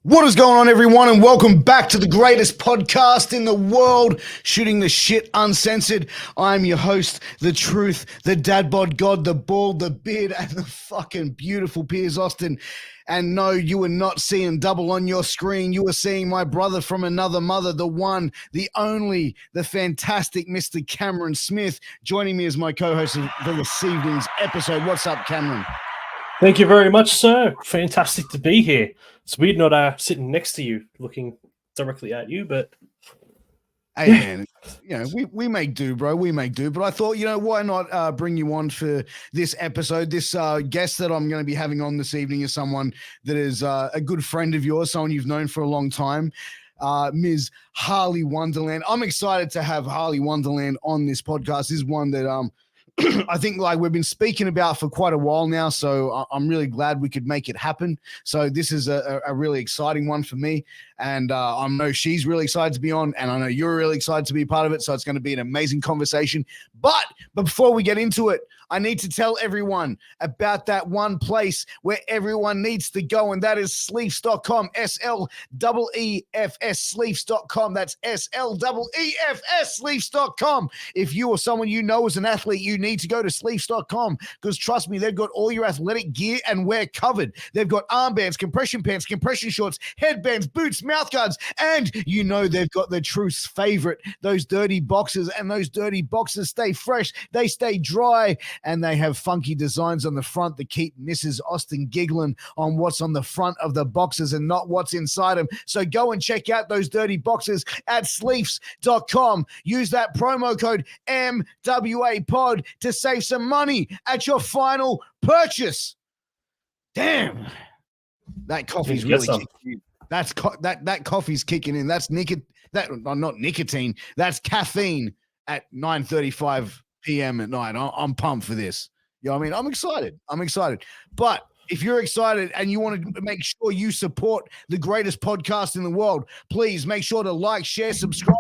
What is going on, everyone, and welcome back to the greatest podcast in the world, Shooting the Shit Uncensored. I'm your host, the truth, the dad bod god, the bald, the beard, and the fucking beautiful Piers Austin. And no, you are not seeing double on your screen. You are seeing my brother from another mother, the one, the only, the fantastic Mr. Cameron Smith, joining me as my co-host for this evening's episode. What's up, Cameron? Thank you very much, sir. Fantastic to be here. It's weird not sitting next to you, looking directly at you, but... Hey, man, we make do, bro. We make do. But I thought, why not bring you on for this episode? This guest that I'm going to be having on this evening is someone that is a good friend of yours, someone you've known for a long time, Ms. Harley Wonderland. I'm excited to have Harley Wonderland on this podcast. This is one that I think we've been speaking about for quite a while now, so I'm really glad we could make it happen. So this is a really exciting one for me, and I know she's really excited to be on, and I know you're really excited to be part of it, so it's going to be an amazing conversation. But before we get into it, I need to tell everyone about that one place where everyone needs to go, and that is sleefs.com, S-L-E-E-F-S, sleefs.com. That's S-L-E-E-F-S, sleefs.com. If you or someone you know is an athlete, you need to go to sleefs.com, because trust me, they've got all your athletic gear and wear covered. They've got armbands, compression pants, compression shorts, headbands, boots, mouth guards, and they've got the truth's favorite, those dirty boxers, and those dirty boxers stay fresh, they stay dry, and they have funky designs on the front that keep Mrs. Austin giggling on what's on the front of the boxes and not what's inside them. So go and check out those dirty boxes at sleefs.com. Use that promo code MWAPOD to save some money at your final purchase. Damn, that coffee's really kicking in. That coffee's kicking in. That's not nicotine. That's caffeine at 9:35 p.m. at night. I'm pumped for this. You know what I mean? I'm excited. But if you're excited and you want to make sure you support the greatest podcast in the world, please make sure to like, share, subscribe,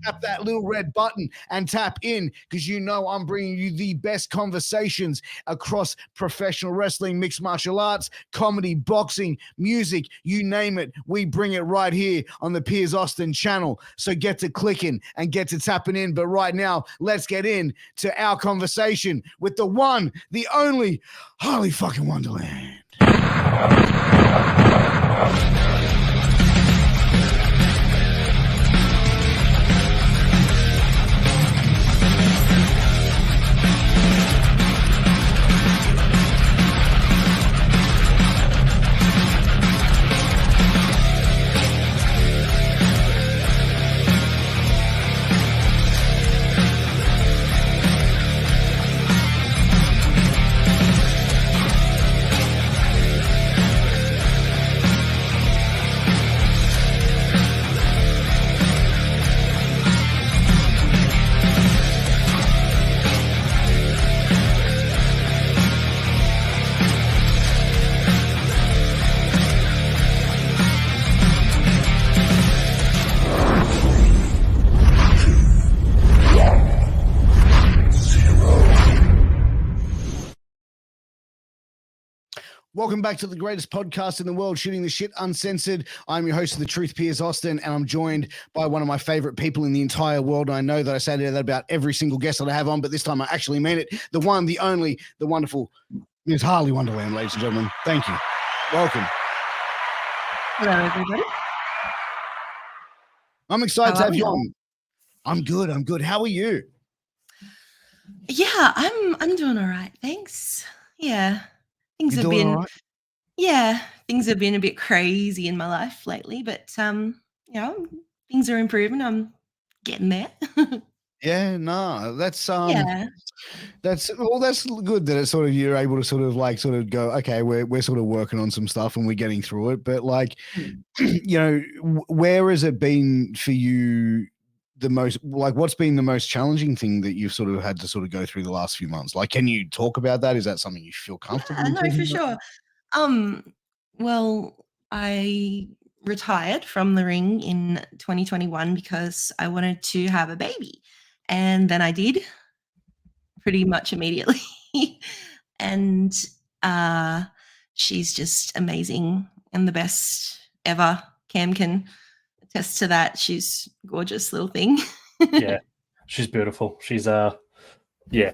tap that little red button and tap in, because I'm bringing you the best conversations across professional wrestling, mixed martial arts, comedy, boxing, music, you name it. We bring it right here on the Piers Austin channel. So get to clicking and get to tapping in. But right now, let's get in to our conversation with the one, the only Harley fucking Wonderland. Welcome back to the greatest podcast in the world, Shooting the Shit Uncensored. I'm your host of The Truth, Piers Austin, and I'm joined by one of my favorite people in the entire world. And I know that I say that about every single guest that I have on, but this time I actually mean it. The one, the only, the wonderful Ms. Harley Wonderland, ladies and gentlemen. Thank you. Welcome. Hello, everybody. I'm excited to have you on. I'm good. How are you? Yeah, I'm doing all right. Thanks. Yeah. Things have been a bit crazy in my life lately, but things are improving. I'm getting there. Yeah, no, that's good that it's sort of you're able to go, okay, we're sort of working on some stuff and we're getting through it. But where has it been for you the most, what's been the most challenging thing that you've sort of had to sort of go through the last few months? Can you talk about that? Is that something you feel comfortable? Yeah, no, for sure. Well, I retired from the ring in 2021 because I wanted to have a baby. And then I did pretty much immediately. And she's just amazing and the best ever. Cam can attest to that. She's a gorgeous little thing. Yeah, she's beautiful. She's yeah.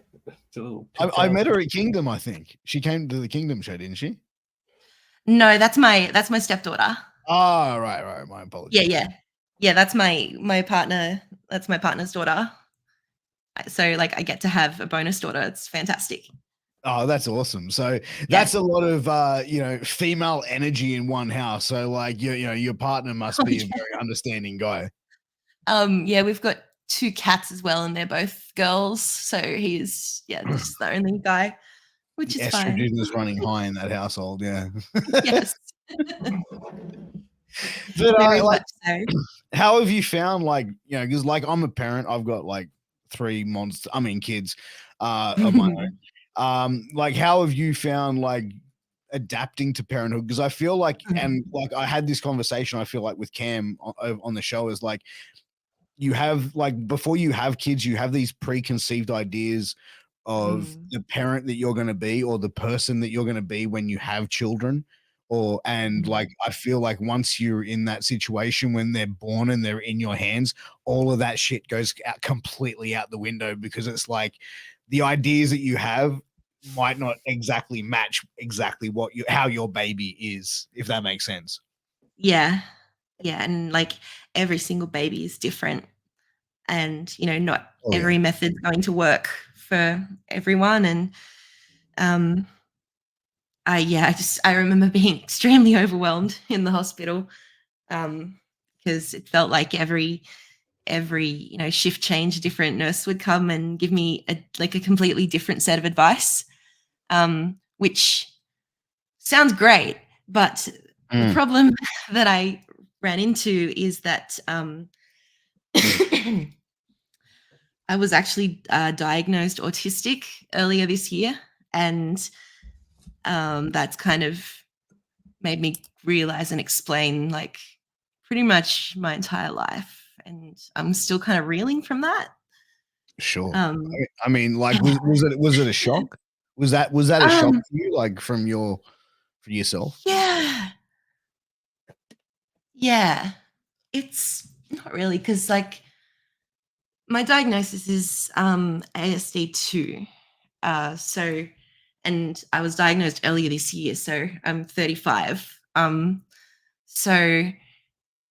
I met her at Kingdom. I think she came to the Kingdom show, didn't she? No, that's my stepdaughter. Oh, right. My apologies. Yeah. That's my partner. That's my partner's daughter. So like I get to have a bonus daughter. It's fantastic. Oh, that's awesome. So that's a lot of female energy in one house. So like your partner must be a very understanding guy. Yeah, we've got 2 cats as well, and they're both girls. So he's just the only guy, which is fine. Estrogen is running high in that household, yeah. Yes. But Very much so. how have you found because like I'm a parent, I've got like 3 kids of my own. Like how have you found like adapting to parenthood? Because I feel like and like I had this conversation, I feel like with Cam on the show, is like you have like before you have kids, you have these preconceived ideas of the parent that you're going to be or the person that you're going to be when you have children. Like I feel like once you're in that situation when they're born and they're in your hands, all of that shit goes completely out the window, because it's like the ideas that you have might not exactly match exactly how your baby is, if that makes sense. Yeah, and like every single baby is different, and not every method's going to work for everyone. And I remember being extremely overwhelmed in the hospital, because it felt like every shift change, a different nurse would come and give me a completely different set of advice, which sounds great, but the problem that I ran into is that I was actually diagnosed autistic earlier this year, and that's kind of made me realize and explain like pretty much my entire life, and I'm still kind of reeling from that. Sure. I mean, like, was it a shock? Was that a shock to you, like for yourself? Yeah. It's not really, because like my diagnosis is ASD2. So, and I was diagnosed earlier this year, so I'm 35. So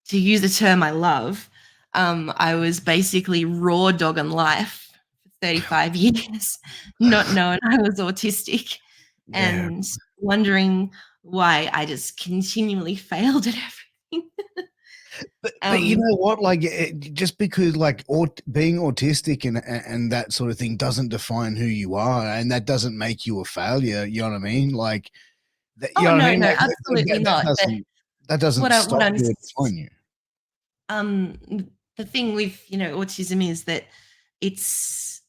to use a term I love, I was basically raw dog in life for 35 years, not knowing I was autistic and wondering why I just continually failed at everything. But you know what? Like, just because like being autistic and that sort of thing doesn't define who you are, and that doesn't make you a failure. You know what I mean? Like, you know what I mean? Like, absolutely not. That doesn't stop you or define you. The thing with autism is that it's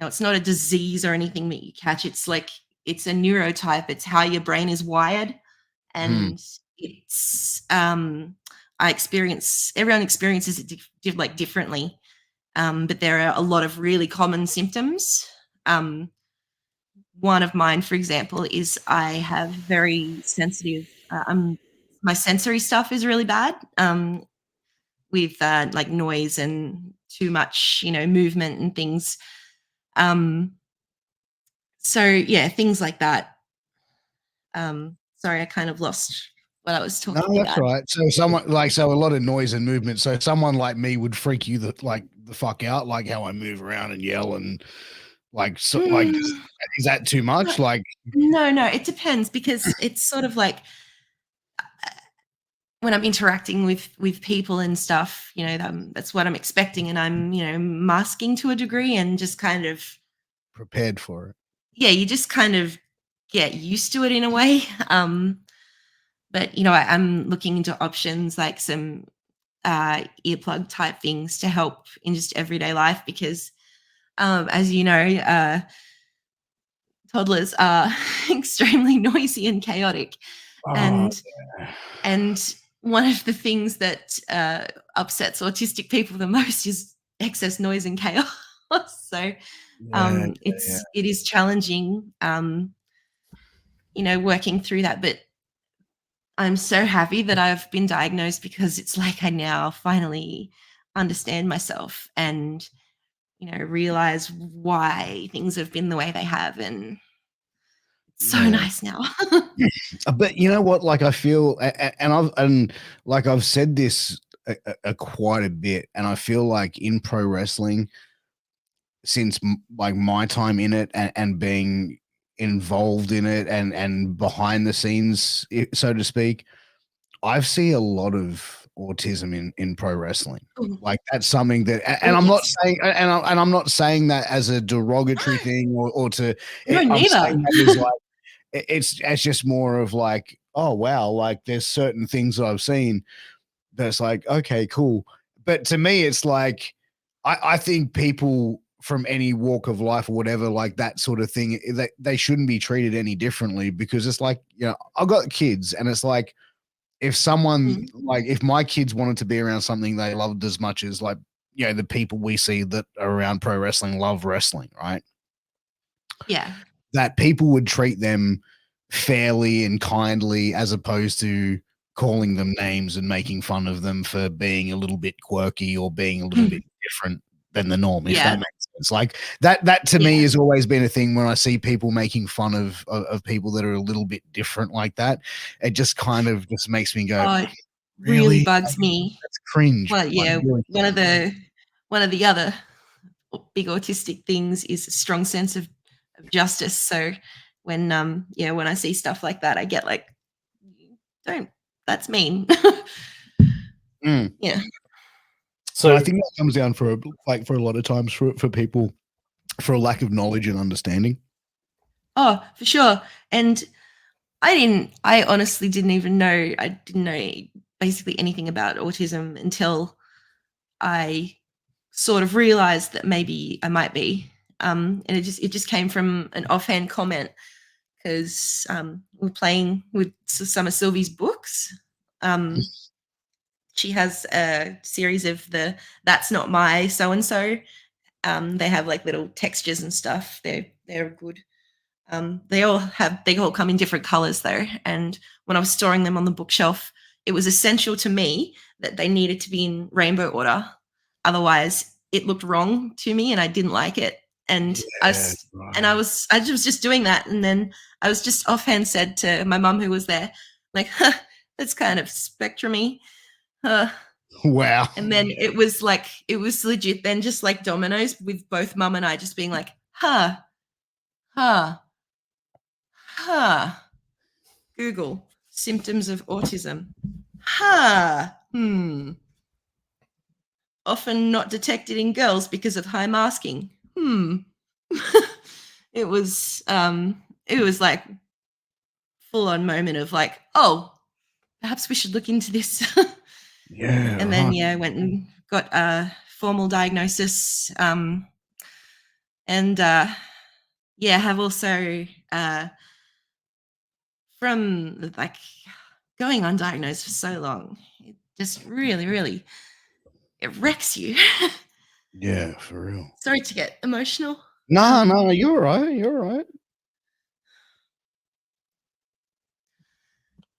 it's not a disease or anything that you catch. It's like it's a neurotype. It's how your brain is wired, and it's everyone experiences it differently, but there are a lot of really common symptoms. One of mine, for example, is I have very sensitive. My sensory stuff is really bad, with like noise and too much, movement and things. So yeah, things like that. Sorry, I kind of lost what I was talking about. No, that's right. So so a lot of noise and movement. So someone like me would freak you the fuck out, like how I move around and yell and like is that too much? Like no, it depends, because it's sort of like when I'm interacting with people and stuff, that's what I'm expecting, and I'm masking to a degree and just kind of prepared for it. Yeah, you just kind of get used to it in a way. But I'm looking into options like some earplug type things to help in just everyday life, because as you know, toddlers are extremely noisy and chaotic. And one of the things that upsets autistic people the most is excess noise and chaos. So it is challenging, working through that. But I'm so happy that I've been diagnosed, because it's like I now finally understand myself and, realize why things have been the way they have, and it's so Yeah. nice now. But you know what? Like I feel, and like I've said this quite a bit, and I feel like in pro wrestling, since like my time in it and being involved in it and behind the scenes, so to speak, I've seen a lot of autism in pro wrestling. Oh, Like that's something that, and oh, I'm not yes. saying, and I'm not saying that as a derogatory thing or to. No, I'm neither. saying that as like it's just more of like, oh wow, like there's certain things that I've seen that's like, okay, cool. But to me, it's like I think people from any walk of life or whatever, like that sort of thing, that they shouldn't be treated any differently, because it's like, I've got kids, and it's like if someone Mm, like if my kids wanted to be around something they loved as much as like the people we see that are around pro wrestling love wrestling, right? yeah. That people would treat them fairly and kindly, as opposed to calling them names and making fun of them for being a little bit quirky or being a little bit different than the norm, if that Yeah. makes sense. Like that to me Yeah. has always been a thing. When I see people making fun of people that are a little bit different like that, it just kind of just makes me go, Oh, it really really? bugs me. That's cringe. Well, Like, yeah, really? one of the other big autistic things is a strong sense of justice. So when I see stuff like that, I get like, don't, that's mean. Mm. Yeah. But I So think that comes down for a lot of times for people, for a lack of knowledge and understanding. Oh, for sure. And I honestly didn't even know, I didn't know basically anything about autism until I sort of realized that maybe I might be. And it just came from an offhand comment, because we're playing with some of Sylvie's books. She has a series of the "That's Not My So and So." They have like little textures and stuff. They're good. They all come in different colors though. And when I was storing them on the bookshelf, it was essential to me that they needed to be in rainbow order. Otherwise, it looked wrong to me, and I didn't like it. And Yeah, I right. was just doing that, and then I was just offhand said to my mum, who was there, like, huh, "That's kind of spectrumy." Uh, Wow. and then it was legit. Then just like dominoes, with both mum and I just being like, "Huh, huh, huh." Google symptoms of autism. Huh. Often not detected in girls because of high masking. it was like full on moment of like, oh, perhaps we should look into this. Yeah, And then right. I went and got a formal diagnosis. And have also from like going undiagnosed for so long, it just really, really, it wrecks you. Yeah, for real. Sorry to get emotional. No, Um, no, you're all right. You're all right.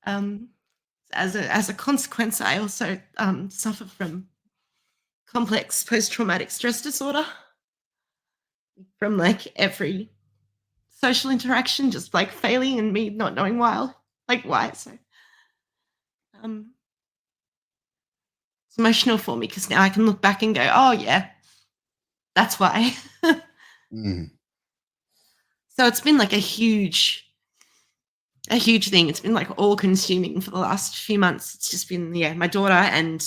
um, as a consequence, I also suffer from complex post-traumatic stress disorder, from like every social interaction just like failing and me not knowing why. So um, it's emotional for me, because now I can look back and go, oh yeah, that's why. Mm. So it's been like a huge thing. It's been like all consuming for the last few months. It's just been, my daughter and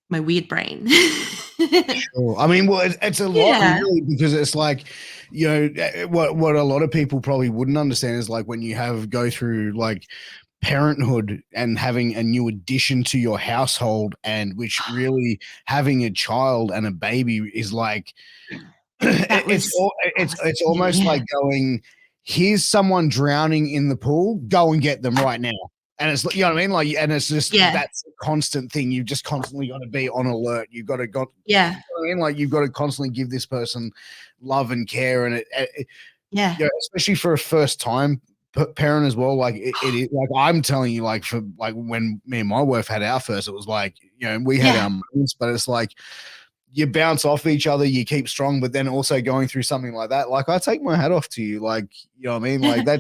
my weird brain. Sure. I mean, well, it's a lot Yeah. really, because it's like, what a lot of people probably wouldn't understand is like when you go through like parenthood and having a new addition to your household, and which really having a child and a baby is like That was it's almost yeah. like going, here's someone drowning in the pool, go and get them right now. And it's, you know what I mean? Like, and it's just, Yeah. that's a constant thing. You've just constantly got to be on alert. You've got to you Yeah. know what I mean? Like, you've got to constantly give this person love and care. And Yeah. especially for a first time parent as well. Like it is like I'm telling you, like for like when me and my wife had our first, it was like, you know, we had our moments, but it's like you bounce off each other, you keep strong, but then also going through something like that, like I take my hat off to you. Like, you know what I mean? Like that,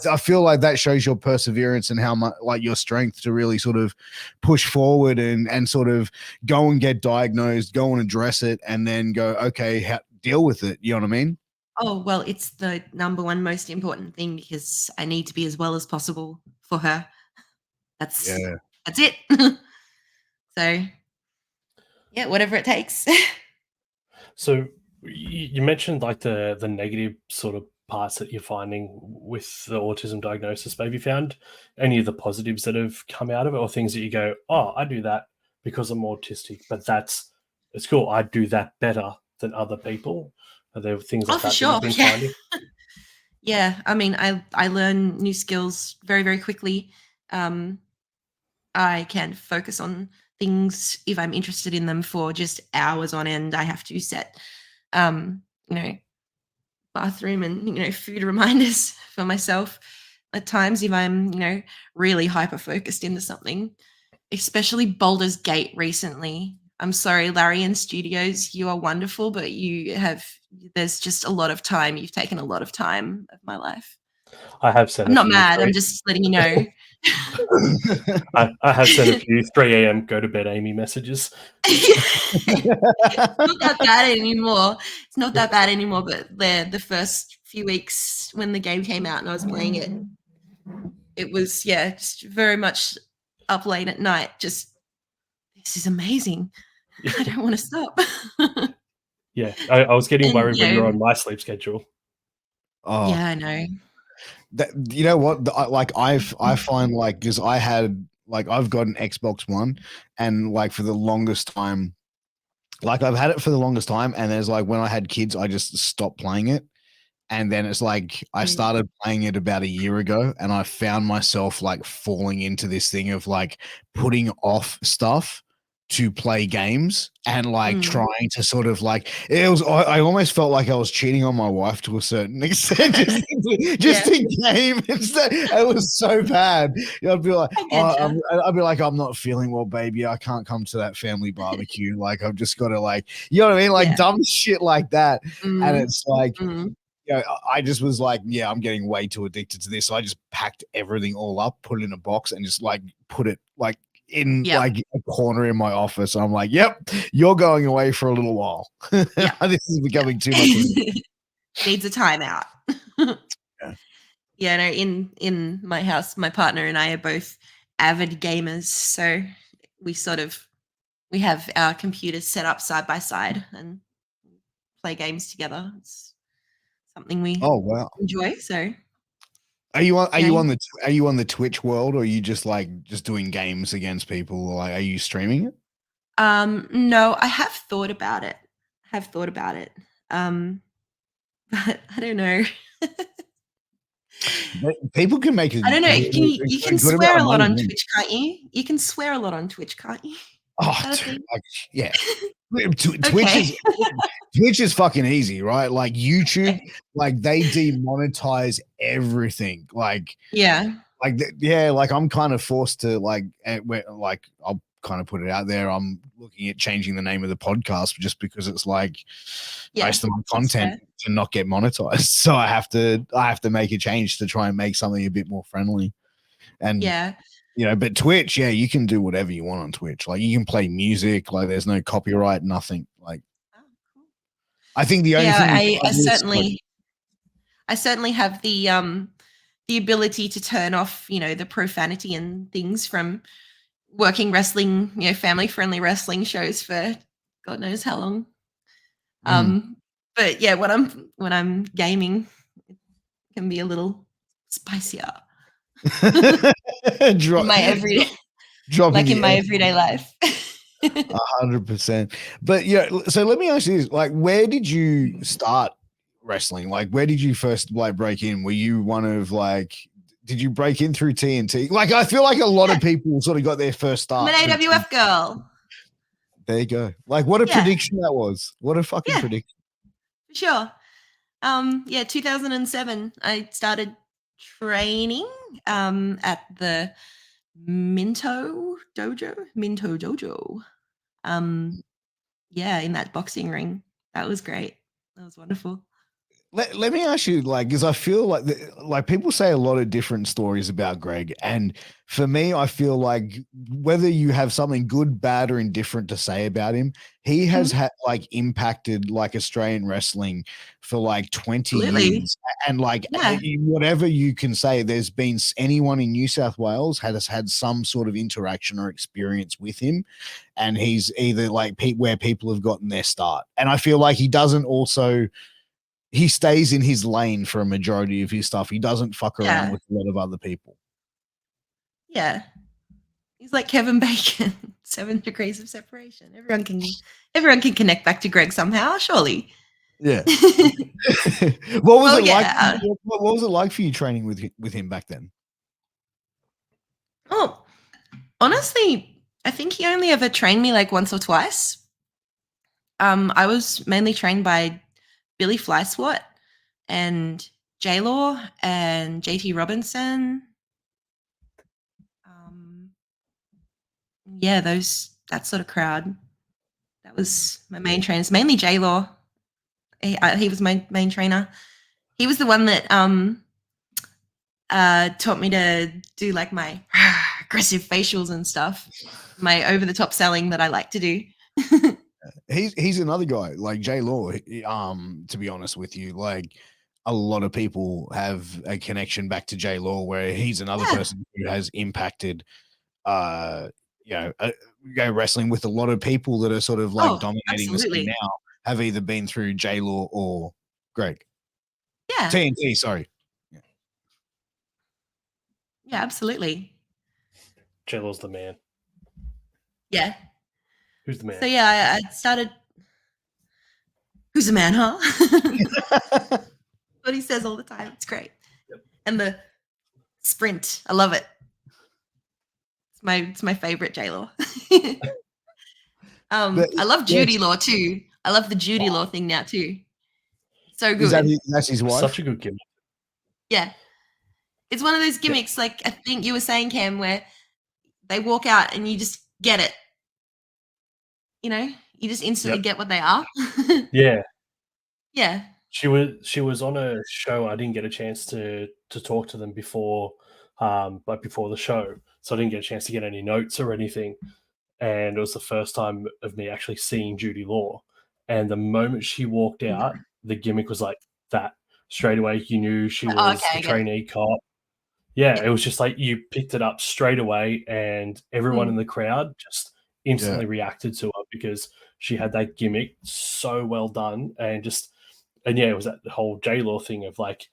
I feel like that shows your perseverance and how much, like your strength to really sort of push forward and sort of go and get diagnosed, go and address it, and then go, okay, deal with it. You know what I mean? Oh, well, it's the number one most important thing because I need to be as well as possible for her. That's it. So, yeah, whatever it takes. So you mentioned like the negative sort of parts that you're finding with the autism diagnosis. Maybe found any of the positives that have come out of it, or things that you go, oh, I do that because I'm autistic, but it's cool. I do that better than other people. Are there things like For that sure. that you've been finding? Yeah, I mean, I learn new skills very, very quickly. I can focus on things if I'm interested in them for just hours on end. I have to set, you know, bathroom and, you know, food reminders for myself at times if I'm, you know, really hyper focused into something, especially Baldur's Gate recently. I'm sorry, Larian Studios, you are wonderful, but there's just a lot of time. You've taken a lot of time of my life. I have sent I'm not mad. I'm just letting you know. I have sent a few 3 a.m. go to bed Amy messages. It's not that bad anymore. It's not that bad anymore, but the first few weeks when the game came out and I was playing it, it was, just very much up late at night. Just, this is amazing. I don't want to stop. Yeah, I was getting worried when you were on my sleep schedule. Oh, yeah, I know. You know what? I find like, because I've got an Xbox One, and like for the longest time, like I've had it for the longest time, and there's like when I had kids, I just stopped playing it. And then it's like I started playing it about a year ago, and I found myself like falling into this thing of like putting off stuff to play games and like trying to sort of like I almost felt like I was cheating on my wife to a certain extent just in game instead. It was so bad. I'd be like, I'd be like, I'm not feeling well, baby. I can't come to that family barbecue. Like I've just got to, like, you know what I mean? Like dumb shit like that. And it's like, I just was like, I'm getting way too addicted to this. So I just packed everything all up, put it in a box, and just like put it like in like a corner in my office. I'm like, yep, you're going away for a little while. This is becoming too much. Needs a timeout. No, in my house, my partner and I are both avid gamers. So we have our computers set up side by side and play games together. It's something we enjoy. So are you on the Twitch world, or are you just doing games against people, or like are you streaming it? No, I have thought about it. But I don't know. People can make it. I don't know. You can swear a lot on Twitch, can't you? You can swear a lot on Twitch, can't you? Oh, dude, yeah. Twitch is fucking easy, right? Like YouTube, like they demonetize everything. Like I'm kind of forced to like I'll kind of put it out there. I'm looking at changing the name of the podcast just because it's like most of my content to not get monetized. So I have to make a change to try and make something a bit more friendly. And you know, but Twitch, you can do whatever you want on Twitch. Like you can play music, like there's no copyright, nothing. Like I think the only thing I certainly have the ability to turn off, you know, the profanity and things from working wrestling, you know, family friendly wrestling shows for God knows how long. But when I'm gaming, it can be a little spicier. In my everyday life. 100%. But so let me ask you this: like, where did you start wrestling? Like, where did you first like break in? Were you one of like? Did you break in through TNT? Like, I feel like a lot of people sort of got their first start. I'm an AWF girl. There you go. Like, what a prediction that was. What a fucking prediction. For sure. 2007. I started training at the Minto Dojo. Yeah, in that boxing ring. That was great. That was wonderful. Let me ask you, like, because I feel like people say a lot of different stories about Greg, and for me, I feel like whether you have something good, bad, or indifferent to say about him, he has had like impacted like Australian wrestling for like 20 Absolutely. years, and like Yeah. whatever you can say, there's been anyone in New South Wales has had some sort of interaction or experience with him, and he's either like where people have gotten their start, and I feel like he doesn't also. He stays in his lane for a majority of his stuff. He doesn't fuck around Yeah. with a lot of other people. Yeah. He's like Kevin Bacon, 7 degrees of separation. Everyone can connect back to Greg somehow, surely. Yeah. What was Oh, it like? yeah. What was it like for you training with him back then? Oh, honestly, I think he only ever trained me like once or twice. I was mainly trained by Billy Flyswat and J Law and JT Robinson. Yeah, that sort of crowd. That was my main trainers, mainly J Law. He was my main trainer. He was the one that taught me to do like my aggressive facials and stuff, my over the top selling that I like to do. He's another guy like J Law. To be honest with you, like a lot of people have a connection back to J Law, where he's another person who has impacted, wrestling with a lot of people that are sort of like dominating the scene now. Have either been through J Law or Greg. Yeah. TNT, sorry. Yeah, absolutely. J Law's the man. Yeah. Who's the man? So yeah, I started. Who's the man, huh? What he says all the time. It's great. Yep. And the sprint, I love it. It's my favorite J Law. I love Judy Law too. I love the Judy Law thing now too. So good. That's his wife? Such a good gimmick. Yeah. It's one of those gimmicks, like I think you were saying, Cam, where they walk out and you just get it. You know, you just instantly get what they are. Yeah. Yeah. She was on a show. I didn't get a chance to talk to them before the show. So I didn't get a chance to get any notes or anything. And it was the first time of me actually seeing Judy Law. And the moment she walked out, the gimmick was like that. Straight away, you knew she was the trainee cop. Yeah, it was just like you picked it up straight away, and everyone in the crowd just instantly reacted to her because she had that gimmick so well done. And it was that whole J Law thing of like,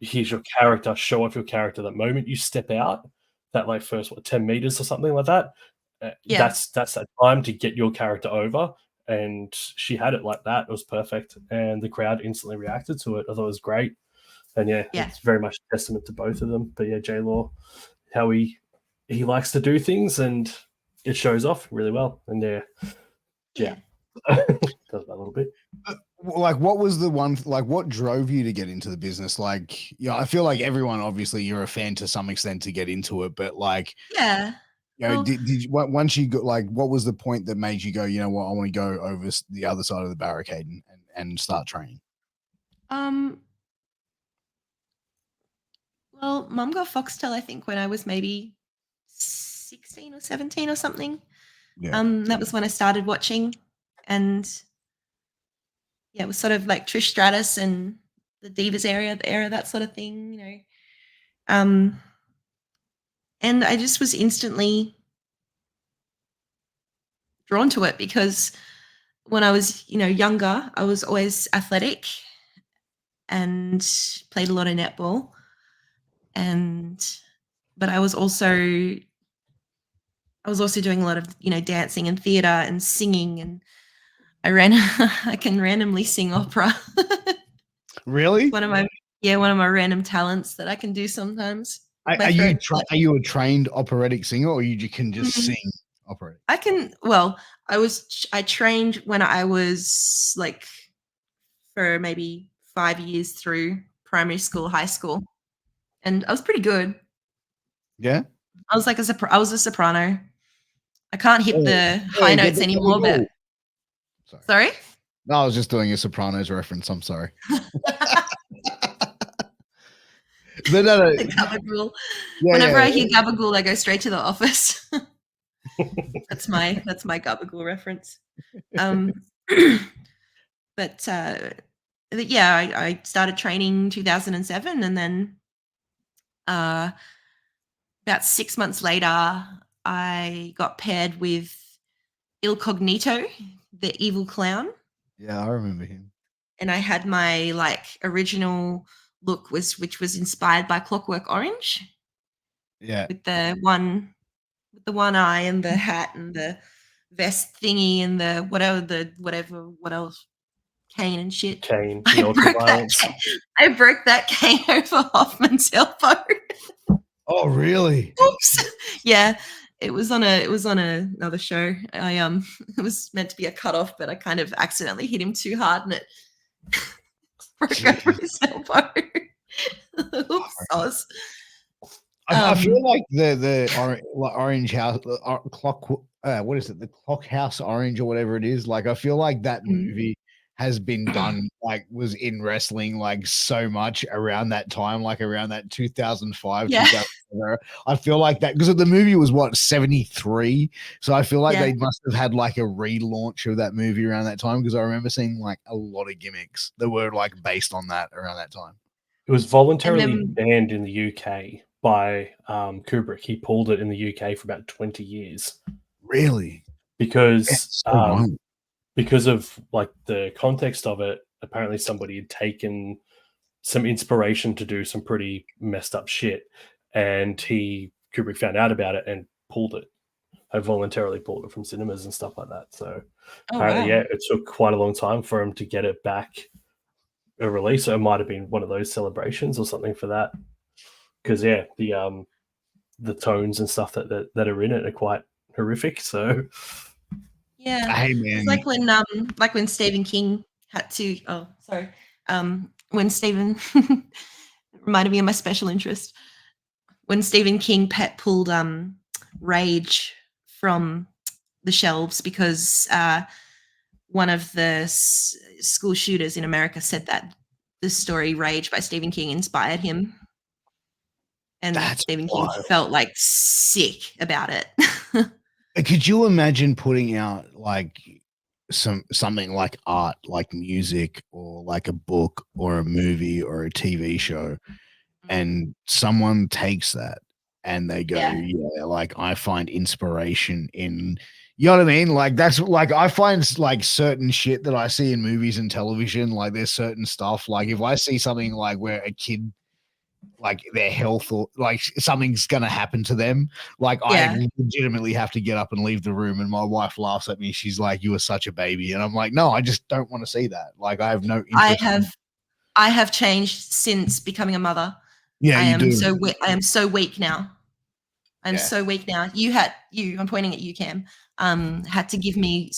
here's your character, show off your character. That moment you step out, that like first 10 meters or something like that, that's that time to get your character over. And she had it like that. It was perfect, and the crowd instantly reacted to it. I thought it was great. And it's very much a testament to both of them. But J Law, how he likes to do things, and it shows off really well. And does that a little bit. Like, what was the one? Like, what drove you to get into the business? Like, I feel like everyone, obviously, you're a fan to some extent to get into it, but like, did you, once you got like, what was the point that made you go, you know what, I want to go over the other side of the barricade and start training? Well, Mum got Foxtel, I think, when I was maybe 16 or 17 or something. Yeah. That was when I started watching, and it was sort of like Trish Stratus and the Divas era, that sort of thing, you know. And I just was instantly drawn to it because when I was, younger, I was always athletic and played a lot of netball. But I was also doing a lot of, dancing and theater and singing, and I can randomly sing opera. Really? One of my random talents that I can do sometimes. Are you a trained operatic singer, or you can just sing operatic? I can. Well, I trained when I was like for maybe 5 years through primary school, high school, and I was pretty good. Yeah. I was like I was a soprano. I can't hit the high Get notes the anymore, but Sorry. sorry? No, I was just doing a Sopranos reference. I'm sorry. But no. The gabagool. Yeah, Whenever yeah. I hear gabagool, I go straight to The Office. That's my gabagool reference. But yeah, I started training 2007, and then about 6 months later, I got paired with Il Cognito, the evil clown. Yeah, I remember him. And I had my like original look which was inspired by Clockwork Orange. Yeah. With the one eye and the hat and the vest thingy and the whatever what else cane and shit. Cane, I the broke ultraviolence. I broke that cane over Hoffman's elbow. Oh, really? Oops. Yeah, it was on another show. I it was meant to be a cut off, but I kind of accidentally hit him too hard and it broke over his elbow. Oops, sauce. I feel like the orange house clock. What is it? The clock house orange or whatever it is. Like I feel like that movie has been done like was in wrestling like so much around that time, like around that 2005, 2007. I feel like that because the movie was what 73, so I feel like they must have had like a relaunch of that movie around that time because I remember seeing like a lot of gimmicks that were like based on that around that time. It was voluntarily banned in the UK by Kubrick. He pulled it in the UK for about 20 years. Really? Because because of like the context of it, apparently somebody had taken some inspiration to do some pretty messed up shit, and Kubrick found out about it and pulled it. I voluntarily pulled it from cinemas and stuff like that. So apparently, yeah, it took quite a long time for him to get it back a release. So it might have been one of those celebrations or something for that. Because yeah, the tones and stuff that are in it are quite horrific. So yeah, hey man, it's like when Stephen King had to. Oh, sorry. When Stephen reminded me of my special interest. When Stephen King pulled Rage from the shelves because one of the school shooters in America said that the story Rage by Stephen King inspired him. And Stephen King felt like sick about it. Could you imagine putting out like something like art, like music or like a book or a movie or a TV show, and someone takes that and they go, yeah, like I find inspiration in, you know what I mean? Like that's like I find like certain shit that I see in movies and television, like there's certain stuff. Like if I see something like where a kid like their health or like something's gonna happen to them, like I legitimately have to get up and leave the room, and my wife laughs at me. She's like, you were such a baby, and I'm like, no, I just don't want to see that. Like I have no interest. I have changed since becoming a mother. Yeah, I you am do. I am so weak now. So weak now. I'm pointing at you, Cam, had to give me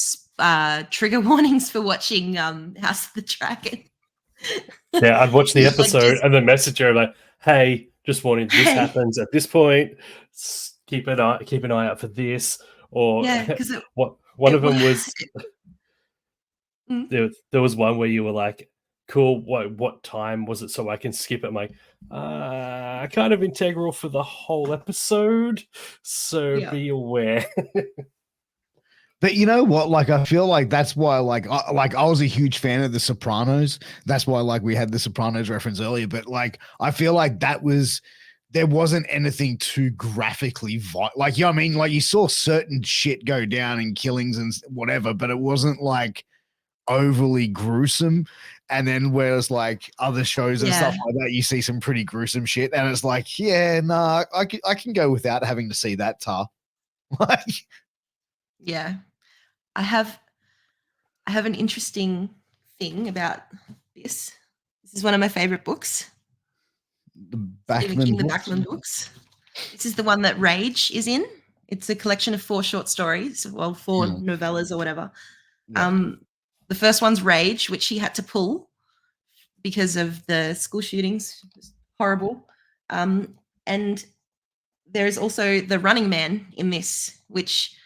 trigger warnings for watching House of the Dragon. Yeah, I'd watch the episode and then message her like, hey, just warning, this happens at this point. Keep an eye out for this. Or one of them was there was one where you were like, cool, what time was it so I can skip it? I'm like, kind of integral for the whole episode, so be aware. But you know what? Like, I feel like that's why, like I was a huge fan of The Sopranos. That's why, like, we had The Sopranos reference earlier. But like, I feel like there wasn't anything too graphically like, you know what I mean? Like, you saw certain shit go down and killings and whatever, but it wasn't like overly gruesome. And then whereas like other shows and stuff like that, you see some pretty gruesome shit, and it's like, yeah, nah, I can go without having to see that, Tar. Like, yeah. I have an interesting thing about this. This is one of my favorite books. The Bachman books. This is the one that Rage is in. It's a collection of 4 short stories, 4 novellas or whatever. Yeah. The first one's Rage, which he had to pull because of the school shootings. It was horrible. And there's also the Running Man in this, which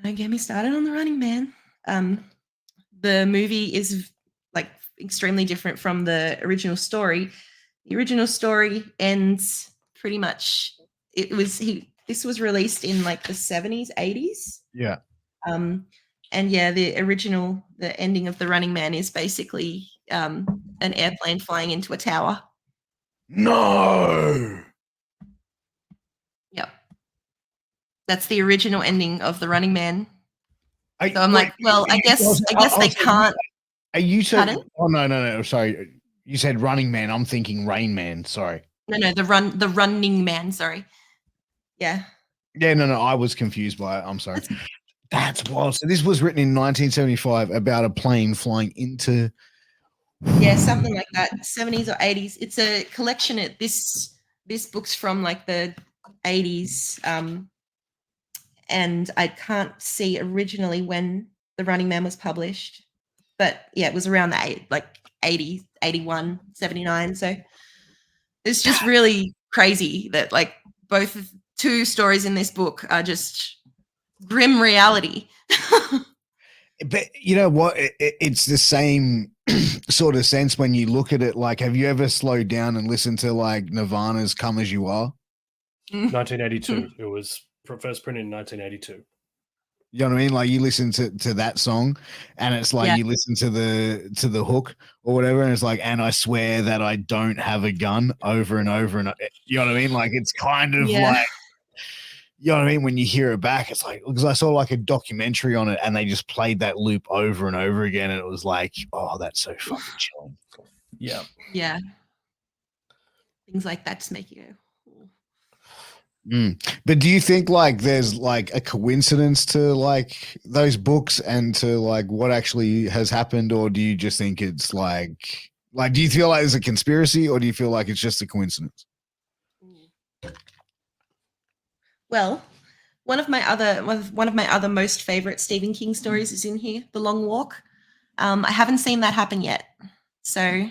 don't get me started on the Running Man. The movie is like extremely different from the original story. The original story ends pretty much. This was released in like the 70s, 80s. Yeah. And yeah, the ending of the Running Man is basically an airplane flying into a tower. No. Yep. That's the original ending of the Running Man. So I'm like, well, I guess they can't. Are you so? Pardon? Oh no! Sorry, you said Running Man. I'm thinking Rain Man. Sorry. No, the Running Man. Sorry. Yeah. Yeah, no. I was confused by it. I'm sorry. That's wild. So this was written in 1975 about a plane flying into. Yeah, something like that. 70s or 80s. It's a collection. This book's from like the 80s. And I can't see originally when the Running Man was published, but yeah, it was around the 80, 81, 79. So it's just really crazy that like two stories in this book are just grim reality. But you know what? It's the same sort of sense when you look at it. Like, have you ever slowed down and listened to like Nirvana's "Come as You Are"? 1982. It was first printed in 1982. You know what I mean? Like you listen to that song and it's like you listen to the hook or whatever, and it's like, and I swear that I don't have a gun over and over and you know what I mean? Like it's kind of like, you know what I mean? When you hear it back, it's like, because I saw like a documentary on it and they just played that loop over and over again, and it was like, oh, that's so fucking chilling. Yeah. Yeah. Things like that just make you go. But do you think like there's like a coincidence to like those books and to like what actually has happened, or do you just think it's like do you feel like it's a conspiracy, or do you feel like it's just a coincidence? Well, one of my other most favorite Stephen King stories is in here, The Long Walk. I haven't seen that happen yet, so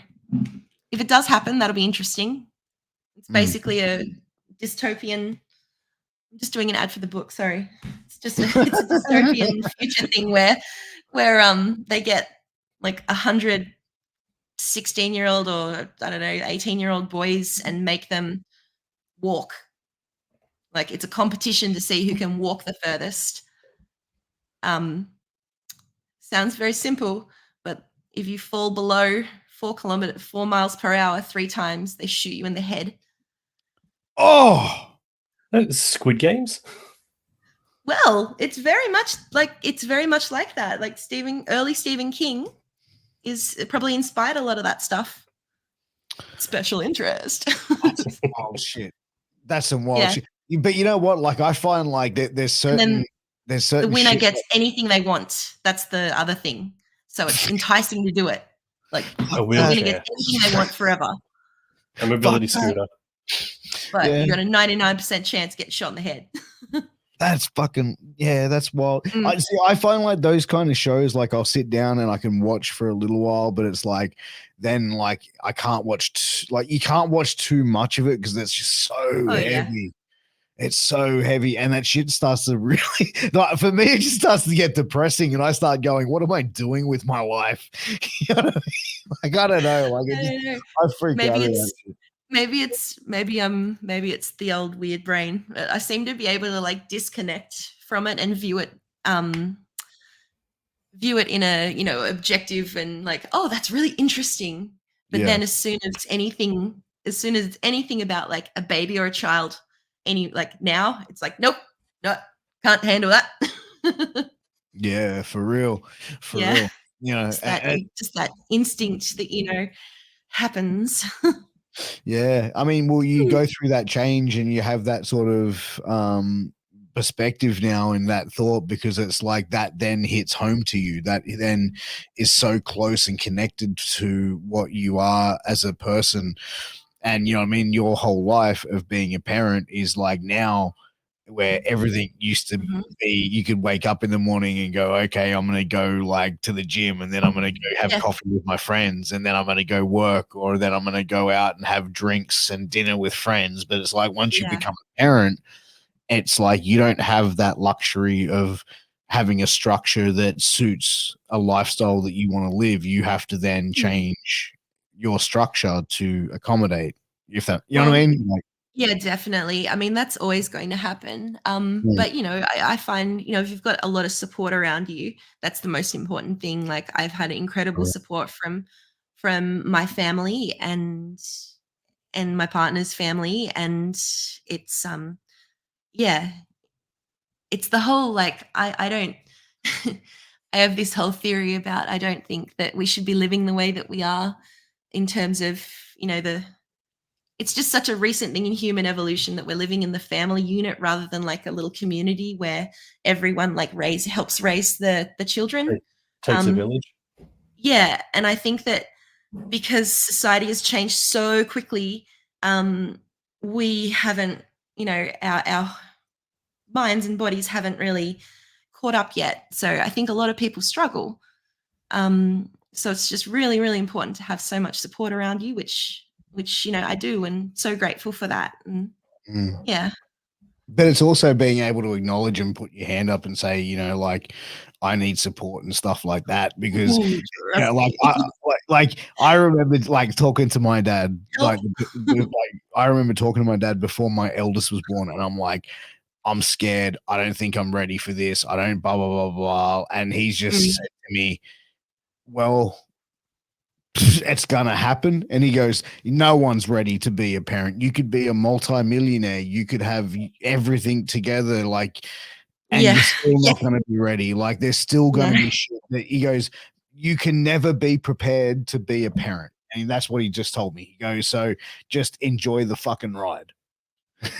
if it does happen, that'll be interesting. It's basically a dystopian. I'm just doing an ad for the book. Sorry, it's a dystopian future thing where they get like 100 16-year-old or I don't know 18-year-old boys and make them walk. Like it's a competition to see who can walk the furthest. Sounds very simple, but if you fall below 4 miles per hour 3 times, they shoot you in the head. Oh. Squid Games? Well, it's very much like that. Like early Stephen King is probably inspired a lot of that stuff. Special interest. That's some wild shit. That's some wild shit. But you know what? Like I find like there's certain the winner gets anything they want. That's the other thing. So it's enticing to do it. Like a wheelchair. They're gonna get anything they want forever. A mobility scooter. But you got a 99% chance getting shot in the head. That's fucking that's wild. I find like those kind of shows, like I'll sit down and I can watch for a little while, but it's like then like I can't watch you can't watch too much of it because it's just so heavy. Yeah. It's so heavy, and that shit starts to really like, for me, it just starts to get depressing, and I start going, "What am I doing with my life?" You know what I mean? Like I don't know. Like I freak out. Maybe it's the old weird brain. I seem to be able to like disconnect from it and view it in a objective and like, oh, that's really interesting. But then as soon as it's anything about like a baby or a child, now it's like, nope, no, can't handle that. Yeah, for real. Real. You know, just that instinct that happens. Yeah, I mean, well, you go through that change and you have that sort of perspective now in that thought, because it's like that then hits home to you. That then is so close and connected to what you are as a person. And, you know what I mean? Your whole life of being a parent is like now where everything used to Mhm. be, you could wake up in the morning and go, okay, I'm going to go like to the gym, and then I'm going to go have Yeah. coffee with my friends, and then I'm going to go work, or then I'm going to go out and have drinks and dinner with friends. But it's like once you Yeah. become a parent, it's like you don't have that luxury of having a structure that suits a lifestyle that you want to live. You have to then change your structure to accommodate, if that, you know what I Well, mean? Like, yeah, definitely. I mean, that's always going to happen. mm, But I find, if you've got a lot of support around you, that's the most important thing. Like I've had incredible support from my family and my partner's family, and it's yeah, it's the whole like I don't I have this whole theory about I don't think that we should be living the way that we are in terms of, the it's just such a recent thing in human evolution that we're living in the family unit rather than like a little community where everyone like helps raise the children. Takes a Um, village. yeah, and I think that because society has changed so quickly, um, we haven't, our minds and bodies haven't really caught up yet. So I think a lot of people struggle. So it's just really, really important to have so much support around you, which I do, and so grateful for that. And mm. yeah. But it's also being able to acknowledge and put your hand up and say, like, I need support and stuff like that. Because, Ooh, trust like, me. I remember like talking to my dad, Help. like I remember talking to my dad before my eldest was born, and I'm like, I'm scared. I don't think I'm ready for this. I don't blah blah blah blah. And he's just Mm, said to me, well, it's gonna happen. And he goes, no one's ready to be a parent. You could be a multi-millionaire, you could have everything together, like, and yeah. you're still Yeah. not going to be ready. Like, there's still going No. to be shit that he goes, you can never be prepared to be a parent. And that's what he just told me. He goes, so just enjoy the fucking ride.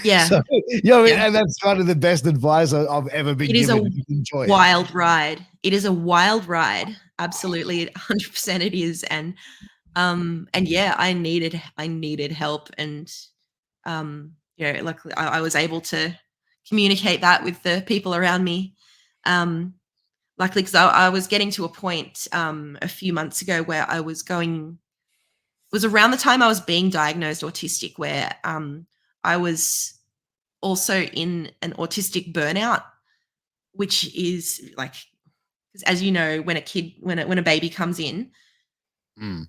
Yeah. So, I mean, Yeah. and that's kind of the best advice I've ever been It is a given. Enjoy it. wild ride. It is a wild ride. Absolutely. 100% it is. And yeah, I needed help. And luckily I was able to communicate that with the people around me. Luckily, because I was getting to a point a few months ago where it was around the time I was being diagnosed autistic, where I was also in an autistic burnout, which is like, 'cause as you know, when a baby comes in, Mm.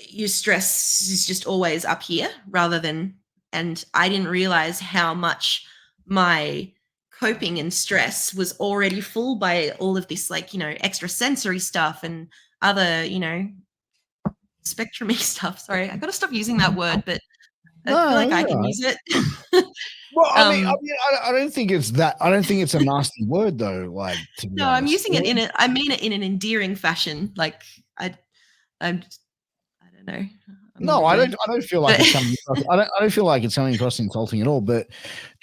your stress is just always up here rather than, and I didn't realize how much my coping and stress was already full by all of this, like, extra sensory stuff and other, spectrumy stuff. Sorry, I got to stop using that word, but I feel No, like I you're can right. use it. Well, um I don't think it's that. I don't think it's a nasty word though. Like, to be no, I'm honest. using it I mean it in an endearing fashion. Like I'm I don't know. I'm not No, I really don't. I don't feel like but it's coming across. I don't feel like it's coming across insulting at all. But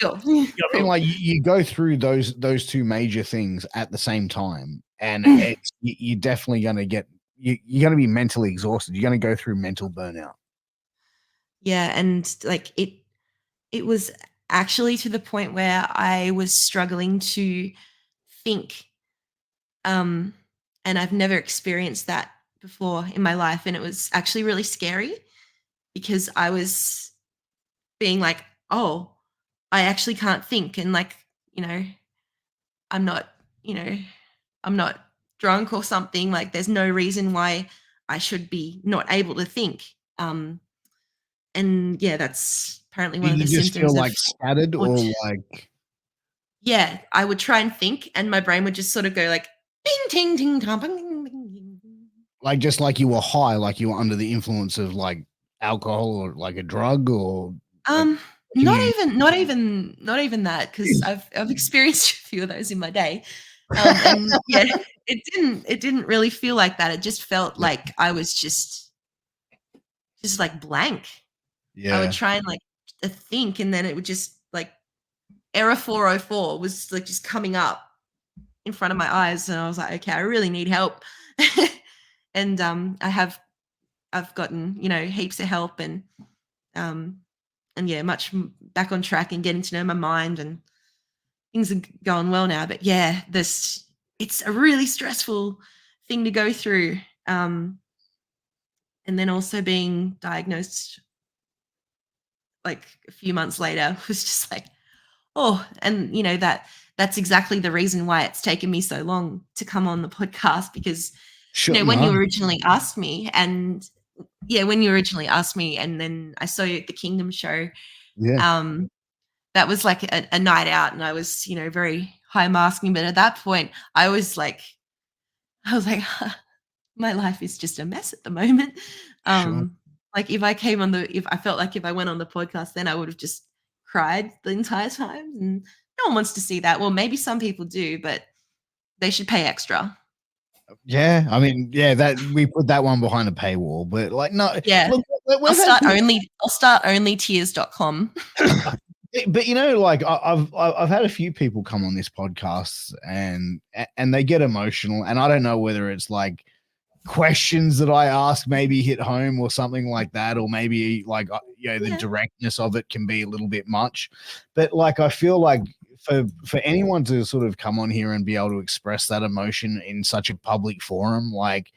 sure. I mean, like, you go through those two major things at the same time, and you're definitely going to get you're going to be mentally exhausted. You're going to go through mental burnout. Yeah, and like it was actually to the point where I was struggling to think, um, and I've never experienced that before in my life, and it was actually really scary because I was being like, "Oh, I actually can't think," and like, you know, I'm not, you know, I'm not drunk or something. Like, there's no reason why I should be not able to think. And yeah, that's apparently one Did of the you just feel symptoms of like scattered, aut or like yeah, I would try and think, and my brain would just sort of go like, "Bing, ting, ting, tom, bing, bing, bing, bing, bing." just like you were high, like you were under the influence of like alcohol or like a drug, or like, Um, can not you? even not even that, because I've experienced a few of those in my day. And yeah, it didn't really feel like that. It just felt Yeah, like I was just like blank. I would yeah. try and like think, and then it would just like error 404 was like just coming up in front of my eyes, and I was like, okay, I really need help. And I've gotten heaps of help, um and yeah, back on track and getting to know my mind, and things are going well now. But yeah, it's a really stressful thing to go through. And then also being diagnosed like a few months later was just like, oh, and that's exactly the reason why it's taken me so long to come on the podcast, because when you originally asked me, and then I saw you at the Kingdom show, that was like a night out, and I was very high masking, but at that point I was like my life is just a mess at the moment. Like if I felt like if I went on the podcast, then I would have just cried the entire time, and no one wants to see that. Well, maybe some people do, but they should pay extra. Yeah, I mean, that we put that one behind a paywall, but like, no, yeah. Look, I'll start only tears.com. But like I've had a few people come on this podcast and they get emotional, and I don't know whether it's like questions that I ask maybe hit home or something like that, or maybe like the directness of it can be a little bit much. But like I feel like for anyone to sort of come on here and be able to express that emotion in such a public forum, like,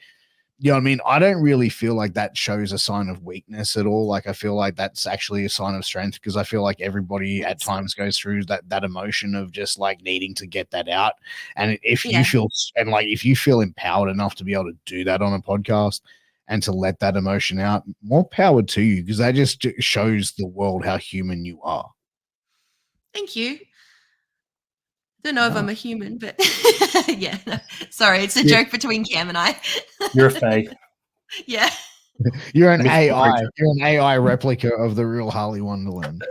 you know what I mean? I don't really feel like that shows a sign of weakness at all. Like I feel like that's actually a sign of strength, because I feel like everybody at times goes through that emotion of just like needing to get that out. And if you feel empowered enough to be able to do that on a podcast and to let that emotion out, more power to you, because that just shows the world how human you are. Thank you. Don't know if I'm a human, but yeah. No. Sorry, it's a joke between Cam and I. You're a fake. Yeah. You're an AI. You're an AI replica of the real Harley Wonderland.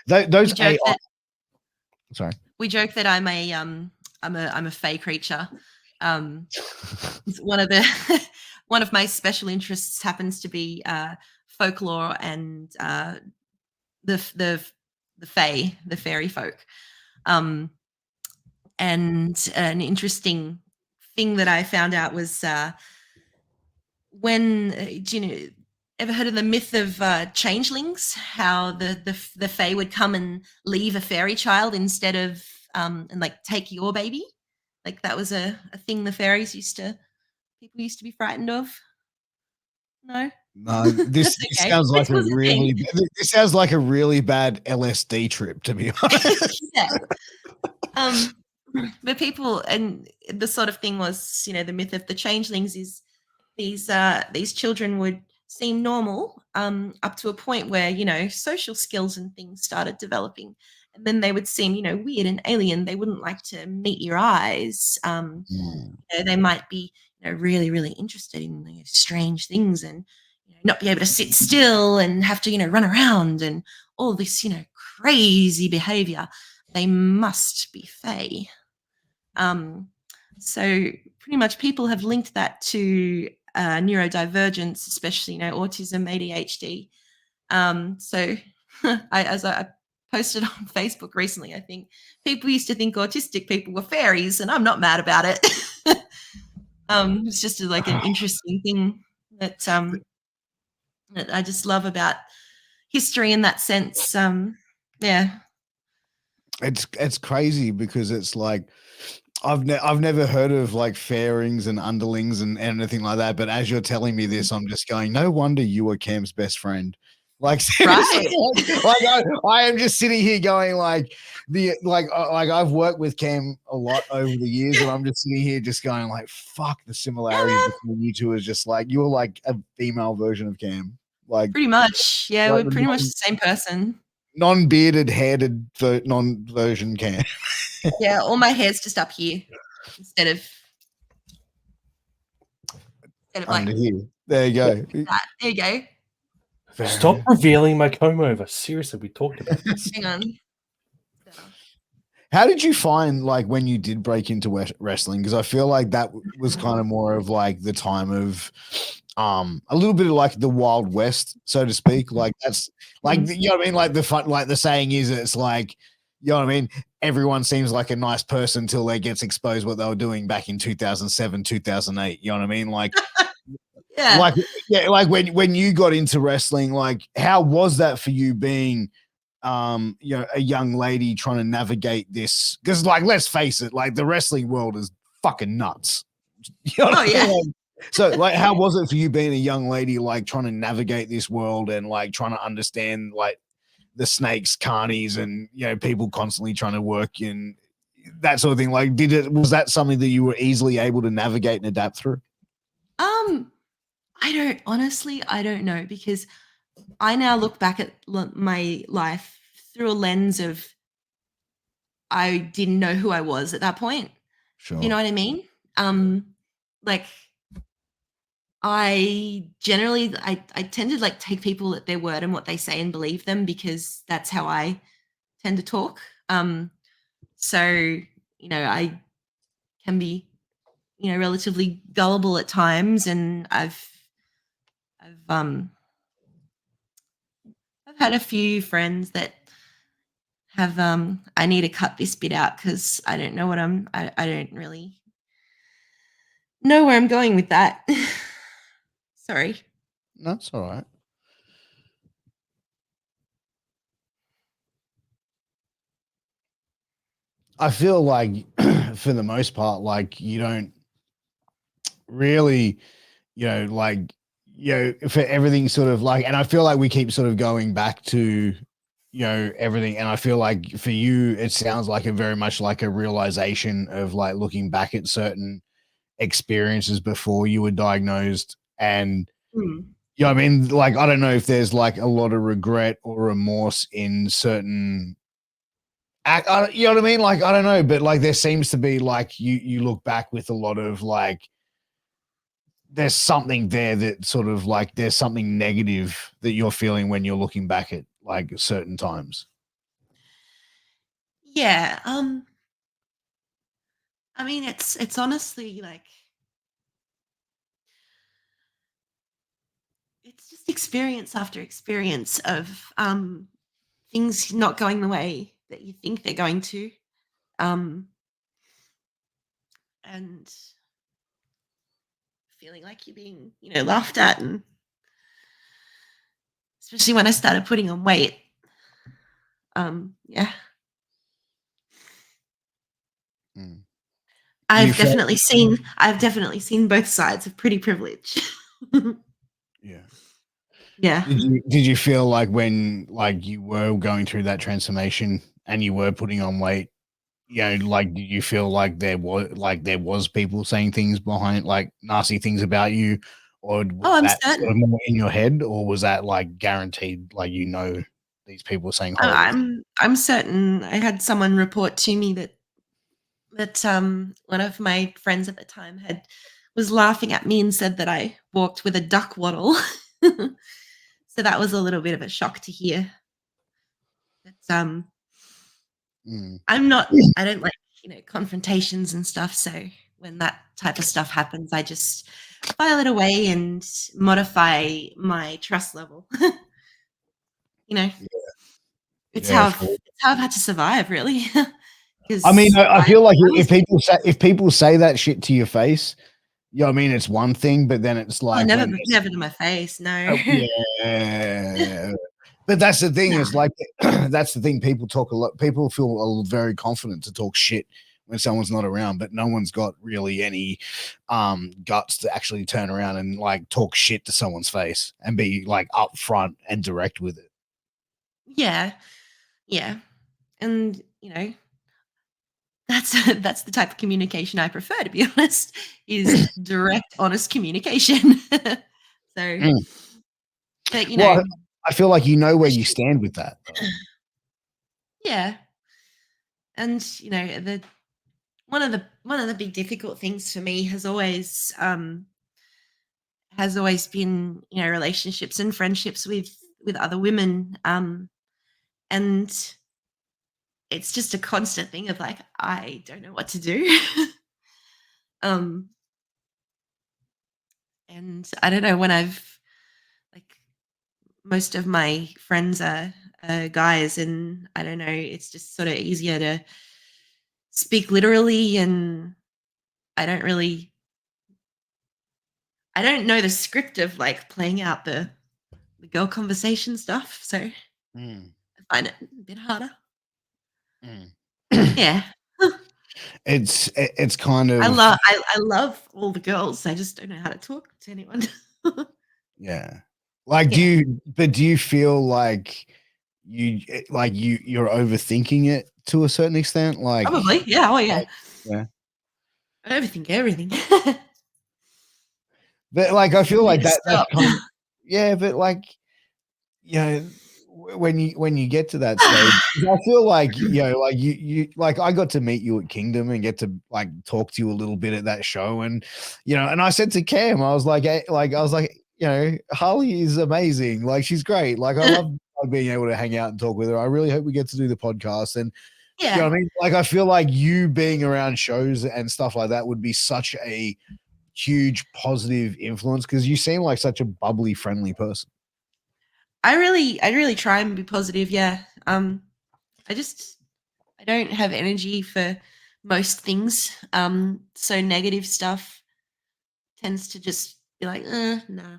Those AI. Sorry. We joke that I'm a fey creature. One of my special interests happens to be folklore and the fae, the fairy folk. And an interesting thing that I found out was when ever heard of the myth of changelings? How the fae would come and leave a fairy child instead of and like take your baby. Like that was a thing the fairies people used to be frightened of. No. No, this sounds like this sounds like a really bad LSD trip, to be honest. But people, and the sort of thing was, the myth of the changelings is these children would seem normal up to a point where social skills and things started developing, and then they would seem weird and alien. They wouldn't like to meet your eyes. They might be really, really interested in strange things, and not be able to sit still and have to run around and all this crazy behavior. They must be fae. So pretty much people have linked that to neurodivergence, especially autism, ADHD. So as I posted on Facebook recently, I think people used to think autistic people were fairies, and I'm not mad about it. It's just like an interesting thing that I just love about history in that sense. It's crazy, because it's like I've never heard of like fairings and underlings and anything like that. But as you're telling me this, I'm just going, no wonder you were Cam's best friend. Like seriously, I am just sitting here going like I've worked with Cam a lot over the years, and I'm just sitting here just going like, fuck, the similarities between you two is just like, you were like a female version of Cam. Like pretty much, yeah, we're pretty much the same person. Non-bearded, haired non-version Cam. Yeah, all my hair's just up here instead of under like here. There you go. That. There you go. Stop revealing my comb over. Seriously, we talked about this. Hang on. How did you find like when you did break into wrestling? Because I feel like that was kind of more of like the time of a little bit of like the Wild West, so to speak. Like that's like, you know what I mean? Like the fun, like the saying is, it's like, you know what I mean? Everyone seems like a nice person until they gets exposed what they were doing back in 2007, 2008. You know what I mean? Like, like when you got into wrestling, like how was that for you being a young lady trying to navigate this? Because, like, let's face it, like, the wrestling world is fucking nuts. You know Oh yeah. So, like, how was it for you being a young lady, like, trying to navigate this world and, like, trying to understand, like, the snakes, carnies, and, people constantly trying to work in that sort of thing? Like, was that something that you were easily able to navigate and adapt through? I don't know, because I now look back at my life through a lens of I didn't know who I was at that point. Sure. You know what I mean? Like I generally I tend to like take people at their word and what they say and believe them, because that's how I tend to talk. So, I can be, relatively gullible at times, and I've I've had a few friends that have I need to cut this bit out because I don't know I don't really know where I'm going with that. Sorry. That's all right. I feel like for the most part, like, you don't really, like, for everything sort of like, and I feel like we keep sort of going back to, everything. And I feel like for you, it sounds like a very much like a realization of like looking back at certain experiences before you were diagnosed. And, Hmm. I mean, like, I don't know if there's like a lot of regret or remorse in certain you know what I mean? Like, I don't know, but like there seems to be like you look back with a lot of like there's something there that sort of like there's something negative that you're feeling when you're looking back at like certain times. Yeah. I mean, it's honestly like it's just experience after experience of things not going the way that you think they're going to, um, and feeling like you're being, laughed at, and especially when I started putting on weight. Yeah, Mm. I've definitely seen both sides of pretty privilege. Yeah. Yeah. Did you feel like when like you were going through that transformation and you were putting on weight, like did you feel like there was people saying things behind like nasty things about you, or Oh, was I'm that sort of certain. more in your head, or was that like guaranteed, like these people were saying horrible things? I'm certain. I had someone report to me that one of my friends at the time had was laughing at me and said that I walked with a duck waddle. So that was a little bit of a shock to hear. But Mm. I don't like, confrontations and stuff. So when that type of stuff happens, I just file it away and modify my trust level. you know, Yeah, sure. it's how I've had to survive, really. I mean, Because I feel like I if was people say that shit to your face, I mean, it's one thing, but then it's oh, like never when never to my face, no. yeah. But that's the thing, No. is like that's the thing. People talk a lot. People feel very confident to talk shit when someone's not around, but no one's got really any guts to actually turn around and like talk shit to someone's face and be like upfront and direct with it. Yeah, yeah, and, that's that's the type of communication I prefer, to be honest, is direct, honest communication. So, Mm. but, Well, I feel like you know where you especially stand with that, though. yeah, and, the one of the big difficult things for me has always been, relationships and friendships with other women, and it's just a constant thing of, like, I don't know what to do. Um, and I don't know, when I've like, most of my friends are guys, and I don't know, it's just sort of easier to speak literally, and I don't really I don't know the script of like playing out the girl conversation stuff. So I Mm. find it a bit harder. Mm. Yeah. It's kind of I love all the girls. I just don't know how to talk to anyone. yeah. Like, Yeah. do you feel like you're overthinking it to a certain extent? Like, Probably. Yeah. Oh, yeah. yeah. I overthink everything. But like, I feel I need like to that's stop. kind of, yeah, but like, you know, when you get to that stage, I feel like, like you like I got to meet you at Kingdom and get to like talk to you a little bit at that show, and and I said to Cam, I was like, Harley is amazing, like she's great, like I love being able to hang out and talk with her. I really hope we get to do the podcast, and you know Yeah. what I mean. Like I feel like you being around shows and stuff like that would be such a huge positive influence because you seem like such a bubbly, friendly person. I really try and be positive. Yeah. I don't have energy for most things. So negative stuff tends to just be like, nah.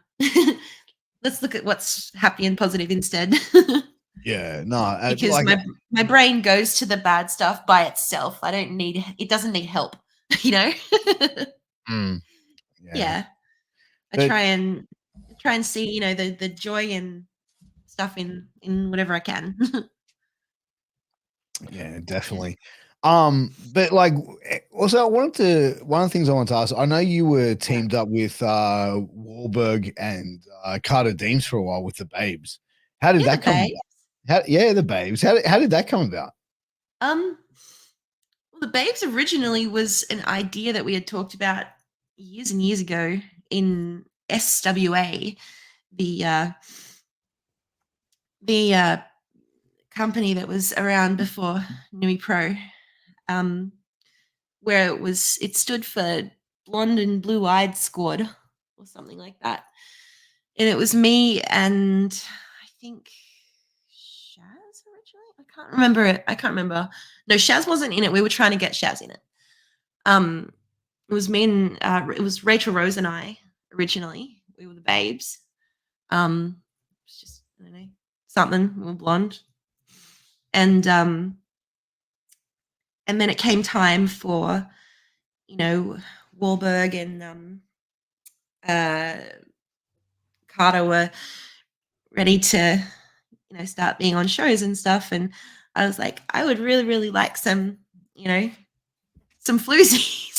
Let's look at what's happy and positive instead. Yeah, no, Because like, my brain goes to the bad stuff by itself. It doesn't need help, you know? mm, yeah, Yeah. I but try and see, the joy and stuff in whatever I can. yeah, Yeah. definitely. But like, also, one of the things I want to ask. I know you were Yeah. teamed up with Wahlberg and Carter Deems for a while with the Babes. How did Yeah, the that come babes. about? Yeah, the Babes. How did that come about? Um, well, the babes originally was an idea that we had talked about years and years ago in SWA, the uh, the company that was around before Nui Pro, um, where it stood for Blonde and Blue Eyed Squad or something like that. And it was me and I think Shaz originally. I can't remember it. I can't remember. No, Shaz wasn't in it. We were trying to get Shaz in it. Um, it was me and it was Rachel Rose and I originally. We were the babes. It's just I don't know something. We were blonde, and and then it came time for Wahlberg and uh, Carter were ready to start being on shows and stuff, and I was like, I would really really like some floozies.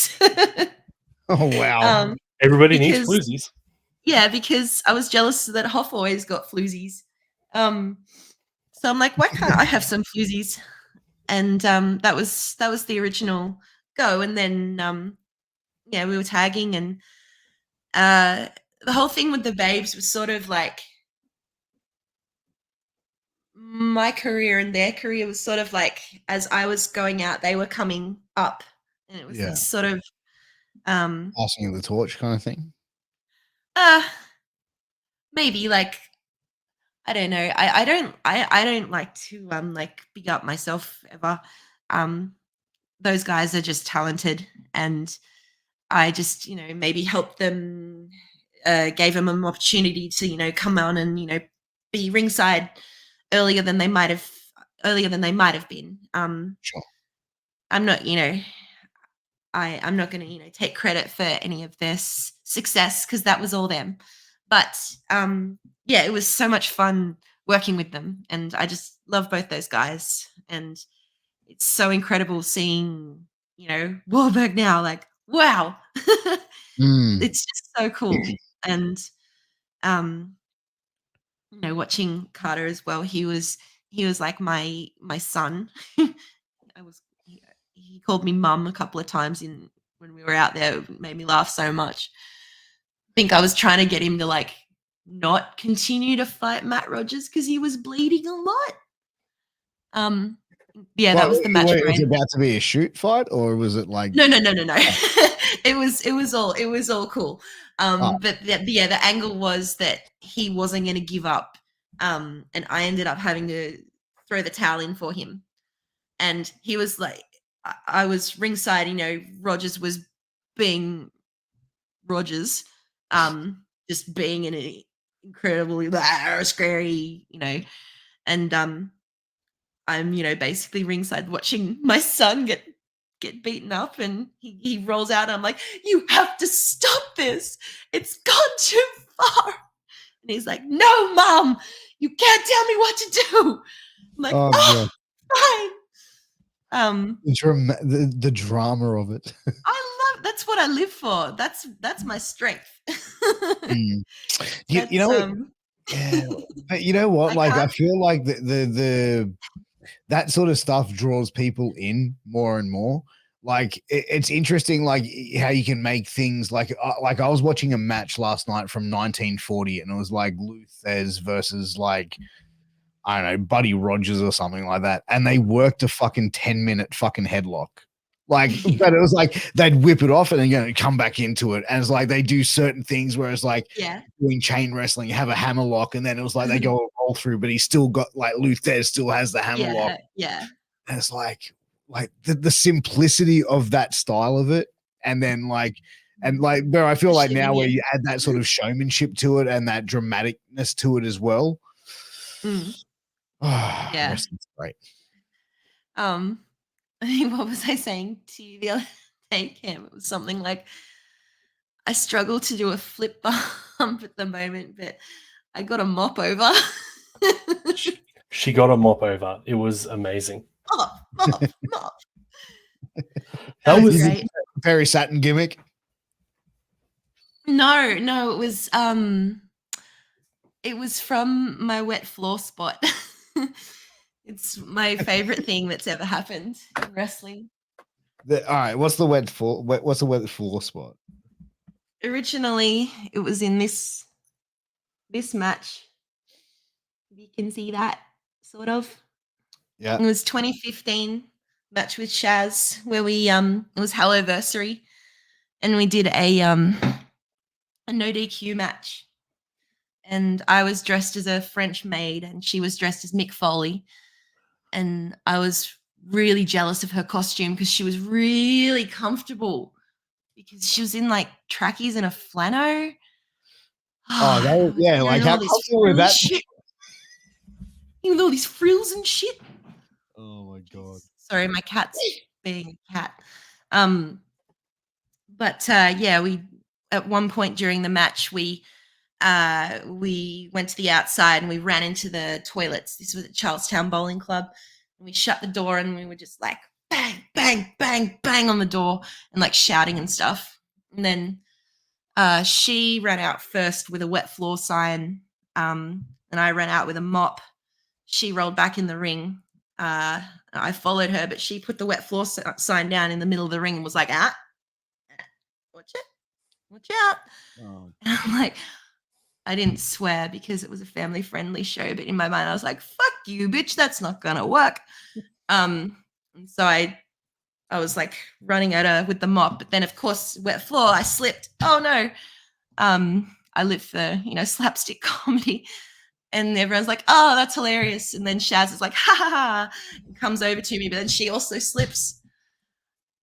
Oh wow. Everybody needs Because floozies. yeah, because I was jealous that Hoff always got floozies. Um, so I'm like, why can't I have some floozies? And that was the original go. And then yeah, we were tagging, and the whole thing with the babes was sort of like my career and their career was sort of like as I was going out, they were coming up, and it was Yeah, this sort of um passing of the torch kind of thing. uh maybe like I don't know. I don't like to like big up myself ever. Um those guys are just talented, and I just, maybe helped them gave them an opportunity to, come on and, be ringside earlier than they might have been. Sure. I'm not, I'm not going to, take credit for any of this success because that was all them. But yeah, it was so much fun working with them, and I just love both those guys. And it's so incredible seeing, Wahlberg now. Like, wow, Mm. it's just so cool. And um, watching Carter as well. He was like my son. He called me mum a couple of times in when we were out there. It made me laugh so much. I think I was trying to get him to like not continue to fight Matt Rogers because he was bleeding a lot. Yeah, that was the match Wait, was it brain. about to be a shoot fight, or was it like? No. It was all cool. Oh, But yeah, the angle was that he wasn't going to give up. And I ended up having to throw the towel in for him. And he was like, I was ringside. Rogers was being Rogers, just being in an incredibly scary, and I'm, basically ringside watching my son get beaten up, and he rolls out. And I'm like, you have to stop this. It's gone too far. And he's like, no, Mom, you can't tell me what to do. I'm like, oh, fine. The drama of it. That's what I live for. That's my strength. You know, yeah, but you know what? I feel like the that sort of stuff draws people in more and more. Like it's interesting, like how you can make things like I was watching a match last night from 1940, and it was like Luthez versus like I don't know Buddy Rogers or something like that, and they worked a fucking 10-minute fucking headlock. Like, but it was like they'd whip it off and then come back into it, and it's like they do certain things where it's like doing chain wrestling, you have a hammer lock, and then it was like they go roll through, but he still got like Luthez still has the hammer lock. Yeah, and it's like the simplicity of that style of it, and then where I feel like now where you add that sort of showmanship to it and that dramaticness to it as well. Yeah, wrestling's great. What was I saying to you the other day, Cam? It was something like, I struggle to do a flip bump at the moment, but I got a mop over. She got a mop over. It was amazing. Mop. That was great. Perry Saturn gimmick. No, it was from my wet floor spot. It's my favorite thing that's ever happened in wrestling. All right, what's the wet floor spot? Originally, it was in this match. You can see that sort of. Yeah. It was 2015 match with Shaz where we it was Halliversary, and we did a no DQ match. And I was dressed as a French maid, and she was dressed as Mick Foley. And I was really jealous of her costume because she was really comfortable, because she was in like trackies and a flannel. Oh, that was, yeah, like how comfortable with that? With all these frills and shit. Oh my god! Sorry, my cat's being a cat. But we at one point during the match we went to the outside and we ran into the toilets. This was at Charlestown Bowling Club. And we shut the door and we were just like bang, bang, bang, bang on the door and like shouting and stuff. And then she ran out first with a wet floor sign, and I ran out with a mop. She rolled back in the ring. I followed her, but she put the wet floor sign down in the middle of the ring and was like, watch out. Oh. And I'm like, I didn't swear because it was a family-friendly show, but in my mind I was like, fuck you, bitch, that's not gonna work. And so I was like running at her with the mop, but then of course, wet floor, I slipped. Oh no. I live for, slapstick comedy. And everyone's like, oh, that's hilarious. And then Shaz is like, ha ha ha, and comes over to me, but then she also slips.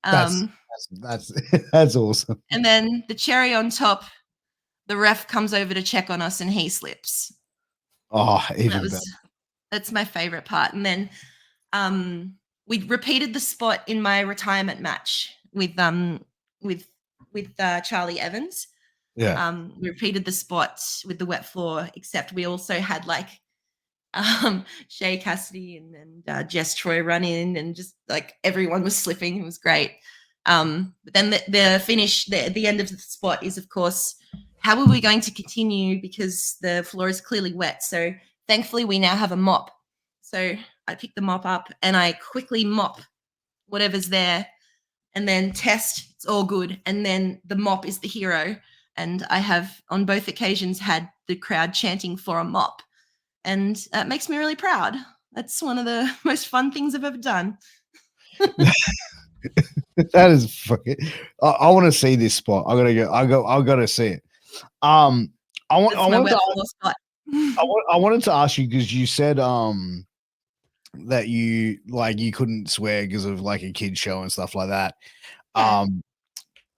That's awesome. And then the cherry on top, the ref comes over to check on us and he slips. Oh, even better. That's my favorite part. And then we repeated the spot in my retirement match with Charlie Evans. Yeah. We repeated the spot with the wet floor, except we also had like Shay Cassidy and Jess Troy run in, and just like everyone was slipping. It was great. But then the finish, the end of the spot is, of course, how are we going to continue, because the floor is clearly wet. So thankfully we now have a mop. So I pick the mop up and I quickly mop whatever's there and then test, it's all good. And then the mop is the hero. And I have on both occasions had the crowd chanting for a mop. And that makes me really proud. That's one of the most fun things I've ever done. That is fucking. I want to see this spot. I gotta see it. I wanted to ask you, because you said that you couldn't swear because of like a kid show and stuff like that.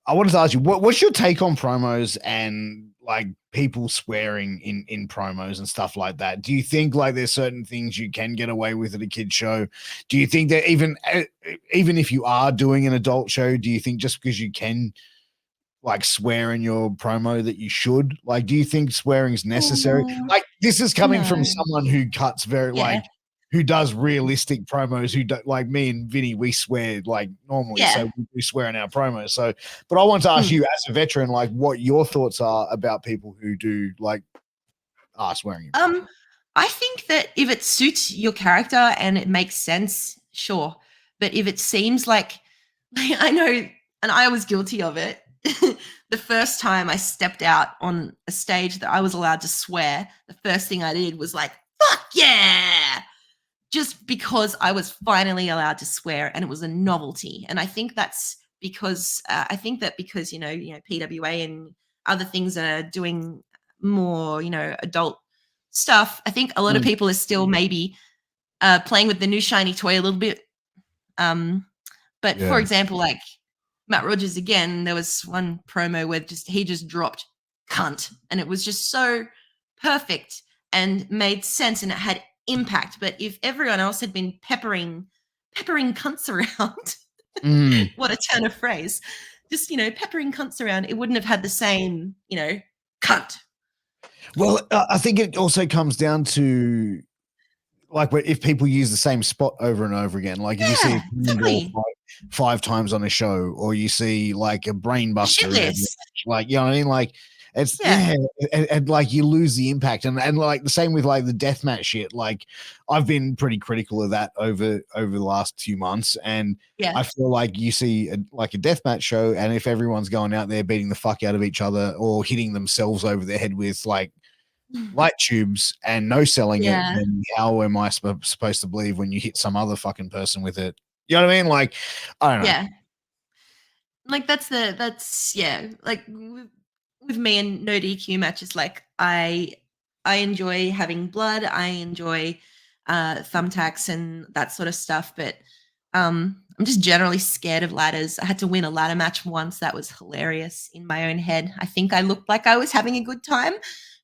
I wanted to ask you, what's your take on promos and like people swearing in promos and stuff like that? Do you think like there's certain things you can get away with at a kid show? Do you think that even if you are doing an adult show, do you think just because you can like swear in your promo that you should? Like, do you think swearing is necessary? Like, this is coming from someone who cuts very like who does realistic promos, who don't like me and Vinny, we swear like normally, so we swear in our promos. So, but I want to ask you as a veteran, like what your thoughts are about people who do like swearing. I think that if it suits your character and it makes sense, sure. But if it seems like I know, and I was guilty of it. The first time I stepped out on a stage that I was allowed to swear, the first thing I did was like, fuck yeah! Just because I was finally allowed to swear and it was a novelty. And I think that's because because you know PWA and other things are doing more adult stuff. I think a lot of people are still maybe playing with the new shiny toy a little bit. But for example, like Matt Rogers again, there was one promo where he just dropped cunt, and it was just so perfect and made sense and it had impact. But if everyone else had been peppering cunts around, what a turn of phrase, just peppering cunts around, it wouldn't have had the same cunt. Well, I think it also comes down to like if people use the same spot over and over again, like if you see exactly. five times on a show, or you see like a brain buster, like you know what I mean, like it's and like you lose the impact, and like the same with like the deathmatch shit. Like I've been pretty critical of that over the last 2 months, and I feel like you see a deathmatch show, and if everyone's going out there beating the fuck out of each other or hitting themselves over their head with like light tubes and no selling it, then how am I supposed to believe when you hit some other fucking person with it? You know what I mean? Like, I don't know. Yeah. Like that's like with me and no DQ matches, like I enjoy having blood. I enjoy thumbtacks and that sort of stuff. But I'm just generally scared of ladders. I had to win a ladder match once. That was hilarious in my own head. I think I looked like I was having a good time.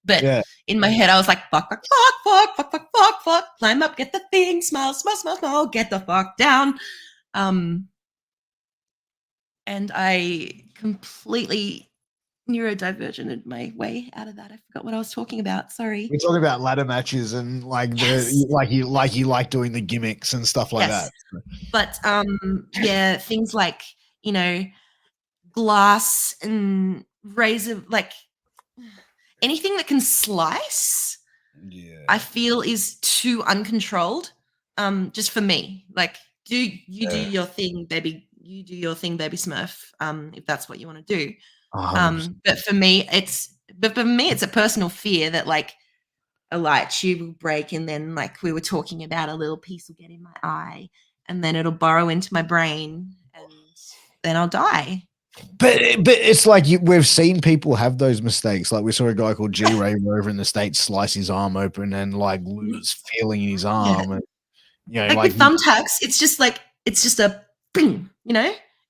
But in my head, I was like, fuck, fuck, fuck, fuck, fuck, fuck, fuck, fuck, climb up, get the thing, smile, smile, smile, smile, get the fuck down. And I completely neurodivergented my way out of that. I forgot what I was talking about. Sorry. We're talking about ladder matches and like you like doing the gimmicks and stuff like that. But things like glass and razor, like anything that can slice, I feel is too uncontrolled. Just for me, like do your thing, baby. You do your thing, baby Smurf. If that's what you want to do. But for me, it's a personal fear that like a light tube will break, and then like we were talking about, a little piece will get in my eye, and then it'll burrow into my brain, and then I'll die. But it's like we've seen people have those mistakes. Like we saw a guy called G-Ray over in the States slice his arm open and like lose feeling in his arm. And, like with thumbtacks, it's just a bing,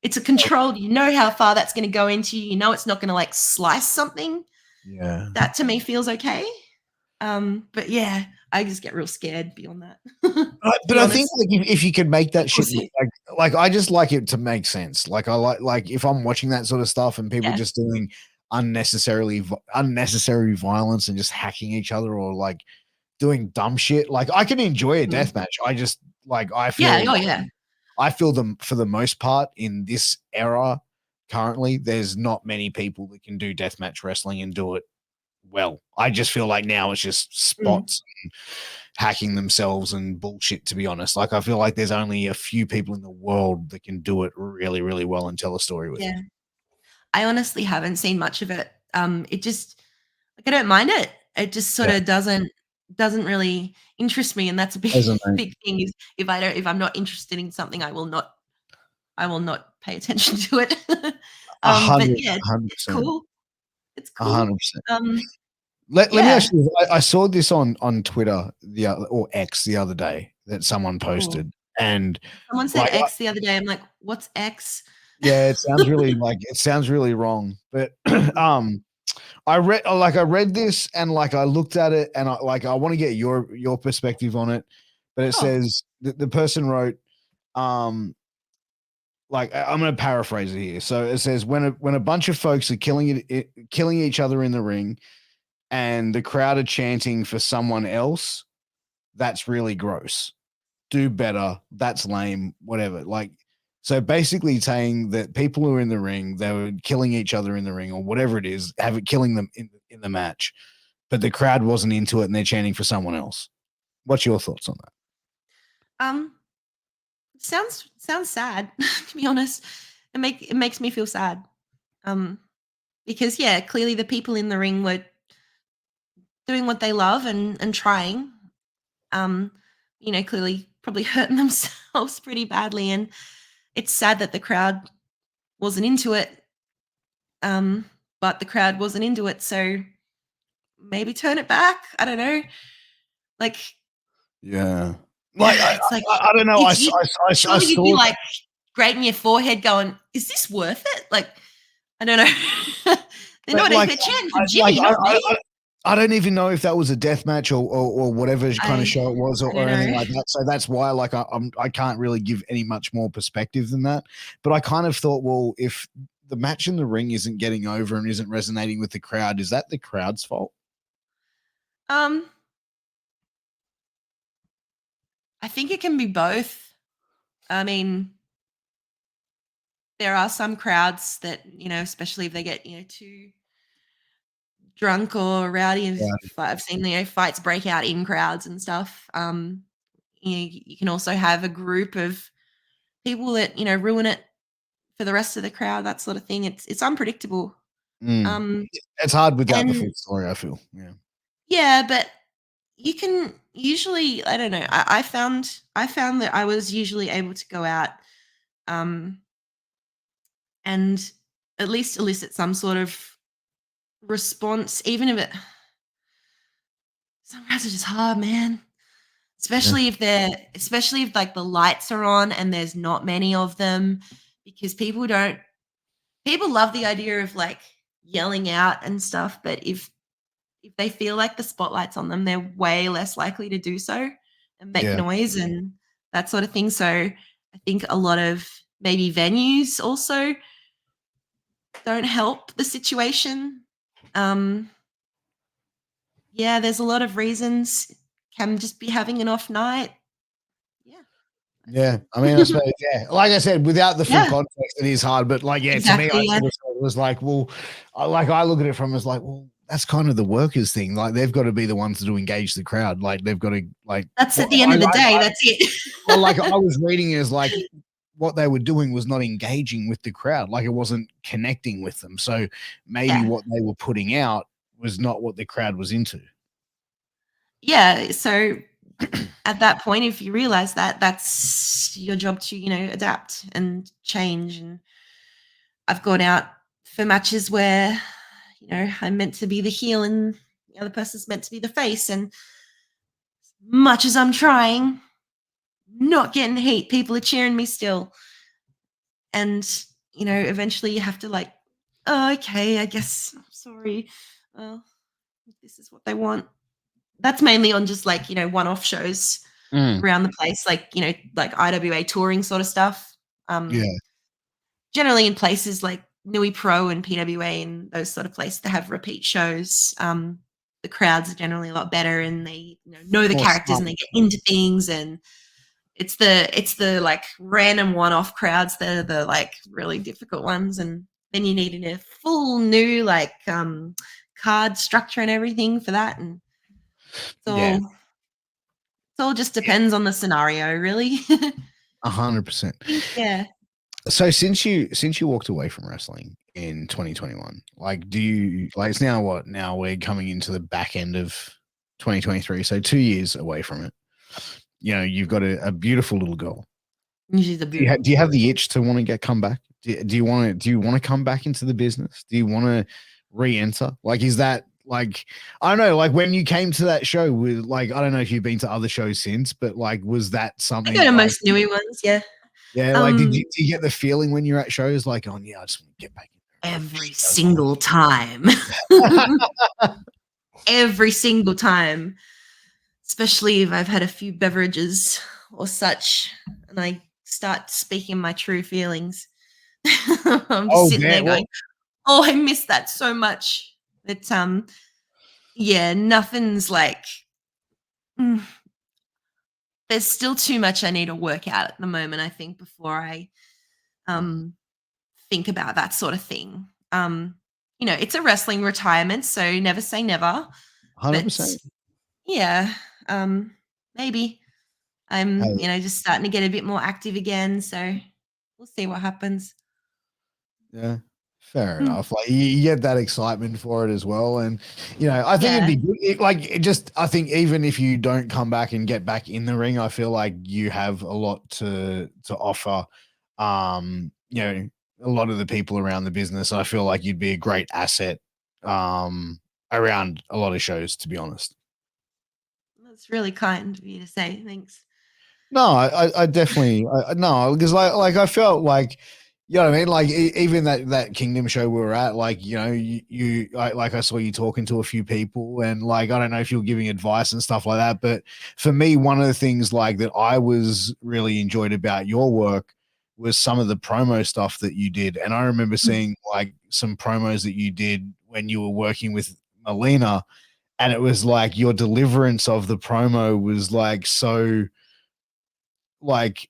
it's a controlled, how far that's going to go into you. It's not going to like slice something. Yeah. That to me feels okay. But yeah, I just get real scared beyond that. But I think like if you could make that shit like I just like it to make sense. Like I like if I'm watching that sort of stuff and people just doing unnecessary violence and just hacking each other or like doing dumb shit. Like I can enjoy a deathmatch. I just like I feel I feel them for the most part in this era currently, there's not many people that can do deathmatch wrestling and do it well. I just feel like now it's just spots and hacking themselves and bullshit, to be honest. Like I feel like there's only a few people in the world that can do it really, really well and tell a story with it. I honestly haven't seen much of it. It just like I don't mind it. It just sort of doesn't really interest me, and that's a big thing. Is if I'm not interested in something, I will not pay attention to it. But yeah, 100%. it's cool. It's cool. 100%. Let me ask you. I saw this on Twitter or X the other day that someone posted, and someone said like, X the other day. I'm like, what's X? Yeah, it sounds really it sounds really wrong. But I read this and like I looked at it and I want to get your perspective on it, but it says the person wrote, like I'm going to paraphrase it here. So it says when a bunch of folks are killing each other in the ring, and the crowd are chanting for someone else, that's really gross. Do better. That's lame. Whatever. Like. So basically saying that people who are in the ring, they were killing each other in the ring or whatever it is, have it killing them in the match, but the crowd wasn't into it and they're chanting for someone else. What's your thoughts on that? Sounds sad, to be honest. It makes me feel sad. Because yeah, clearly the people in the ring were doing what they love and trying. Clearly probably hurting themselves pretty badly, and it's sad that the crowd wasn't into it. But the crowd wasn't into it, so maybe turn it back. I don't know. Like, yeah, like it's like I don't know. I saw you'd be like grating your forehead, going, "Is this worth it?" Like, I don't know. They're not like, chanting for Jimmy, not me. I don't even know if that was a death match or whatever kind of show it was or anything like that. So that's why like I can't really give any much more perspective than that. But I kind of thought, well, if the match in the ring isn't getting over and isn't resonating with the crowd, is that the crowd's fault? I think it can be both. I mean, there are some crowds that, especially if they get, too drunk or rowdy. I've seen, fights break out in crowds and stuff. You can also have a group of people that, ruin it for the rest of the crowd, that sort of thing. It's unpredictable. It's hard without the full story, I feel. Yeah, but you can usually, I don't know. I found that I was usually able to go out and at least elicit some sort of response, even if some crowds are just hard, man. Especially if like the lights are on and there's not many of them, because people love the idea of like yelling out and stuff, but if they feel like the spotlight's on them, they're way less likely to do so and make noise and that sort of thing. So I think a lot of maybe venues also don't help the situation. There's a lot of reasons. Can just be having an off night. Yeah, I mean, I suppose, like I said, without the full context, it is hard. But like, exactly, to me, it was like, well, I look at it from as like, well, that's kind of the workers' thing. Like, they've got to be the ones to engage the crowd. Like, they've got to like. That's at the end of the day. That's it. Well, like I was reading it as like what they were doing was not engaging with the crowd. Like, it wasn't connecting with them. So maybe what they were putting out was not what the crowd was into. Yeah. So at that point, if you realize that, that's your job to, adapt and change. And I've gone out for matches where, I'm meant to be the heel and the other person's meant to be the face. And much as I'm trying, not getting heat, people are cheering me still. And, eventually you have to like, oh, okay, I guess, sorry. This is what they want. That's mainly on just like, one-off shows around the place, like, like IWA touring sort of stuff. Generally in places like Nui Pro and PWA and those sort of places that have repeat shows, the crowds are generally a lot better and they know the characters and they get into things, and it's the like random one-off crowds that are the like really difficult ones, and then you need a full new like card structure and everything for that, and it all just depends on the scenario, really. 100%. Yeah. So since you walked away from wrestling in 2021, like, do you like, it's now what? Now we're coming into the back end of 2023, so 2 years away from it. You've got a beautiful little girl. She's a beautiful. Do you have the itch to want to come back? Do you want to come back into the business? Do you want to re-enter? Like, is that like, I don't know, like when you came to that show with like, I don't know if you've been to other shows since, but like, was that something? I go to most newy ones, yeah. Yeah, like did you get the feeling when you're at shows like, oh yeah, I just want to get back in every single time. Every single time, especially if I've had a few beverages or such, and I start speaking my true feelings. I'm just Oh, sitting there damn. going, "Oh, I miss that so much." But yeah, nothing's like. mm, there's still too much I need to work out at the moment, I think, before I um think about that sort of thing. It's a wrestling retirement, so never say never. But 100%. yeah, maybe I'm, Hey, just starting to get a bit more active again. So we'll see what happens. yeah, fair Mm, enough. Like you get that excitement for it as well, and I think it'd yeah, be good. I think even if you don't come back and get back in the ring, I feel like you have a lot to offer. A lot of the people around the business. I feel like you'd be a great asset around a lot of shows. To be honest. that's really kind of you to say. Thanks. No, I definitely no, because I felt like, what I mean, like even that Kingdom show we were at, like I saw you talking to a few people, and like I don't know if you're giving advice and stuff like that, but for me, one of the things like that I was really enjoyed about your work was some of the promo stuff that you did, and I remember Mm, seeing like some promos that you did when you were working with Melina, and it was like your deliverance of the promo was like so like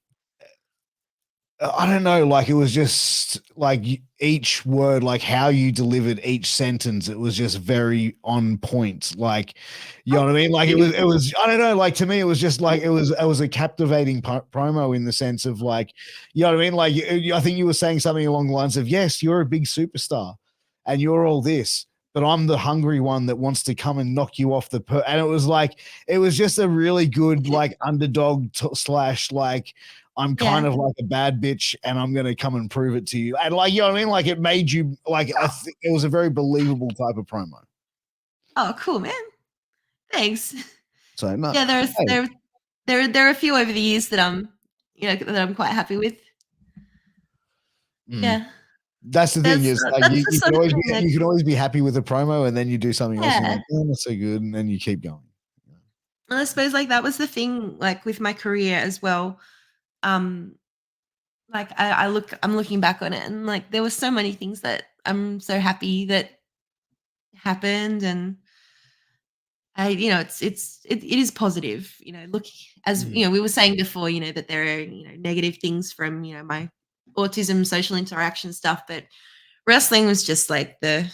I don't know, like it was just like each word, like how you delivered each sentence, it was just very on point. Like, you know oh, what I mean? thank Like you. it was, I don't know, like to me, it was just like it was a captivating promo in the sense of like, you know what I mean? Like, I think you were saying something along the lines of, yes, you're a big superstar and you're all this, but I'm the hungry one that wants to come and knock you off and it was like, it was just a really good, like underdog slash like, I'm kind Yeah. of like a bad bitch and I'm going to come and prove it to you. And like, you know what I mean? Like it made you like, I think it was a very believable type of promo. Oh, cool, man. Thanks. So no, Yeah, there's hey, there are a few over the years that I'm quite happy with. mm. Yeah, That's the thing is like that's the sort of thing that. you can always be happy with a promo and then you do something else and you're Yeah. like, oh, that's so good. And then you keep going. And I suppose like that was the thing, like with my career as well. Um, like I'm looking back on it, and like there were so many things that I'm so happy that happened, and it is positive. Look, as Mm. we were saying before, that there are negative things from my autism, social interaction stuff, but wrestling was just like the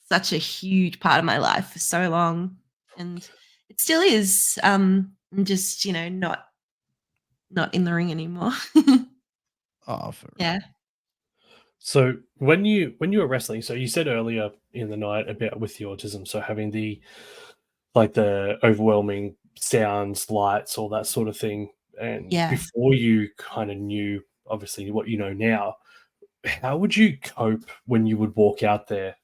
such a huge part of my life for so long, and it still is. I'm just not in the ring anymore. Oh, for Yeah. So when you were wrestling, so you said earlier in the night about with the autism, so having the overwhelming sounds, lights, all that sort of thing, and Yeah. before you kind of knew obviously what you know now, how would you cope when you would walk out there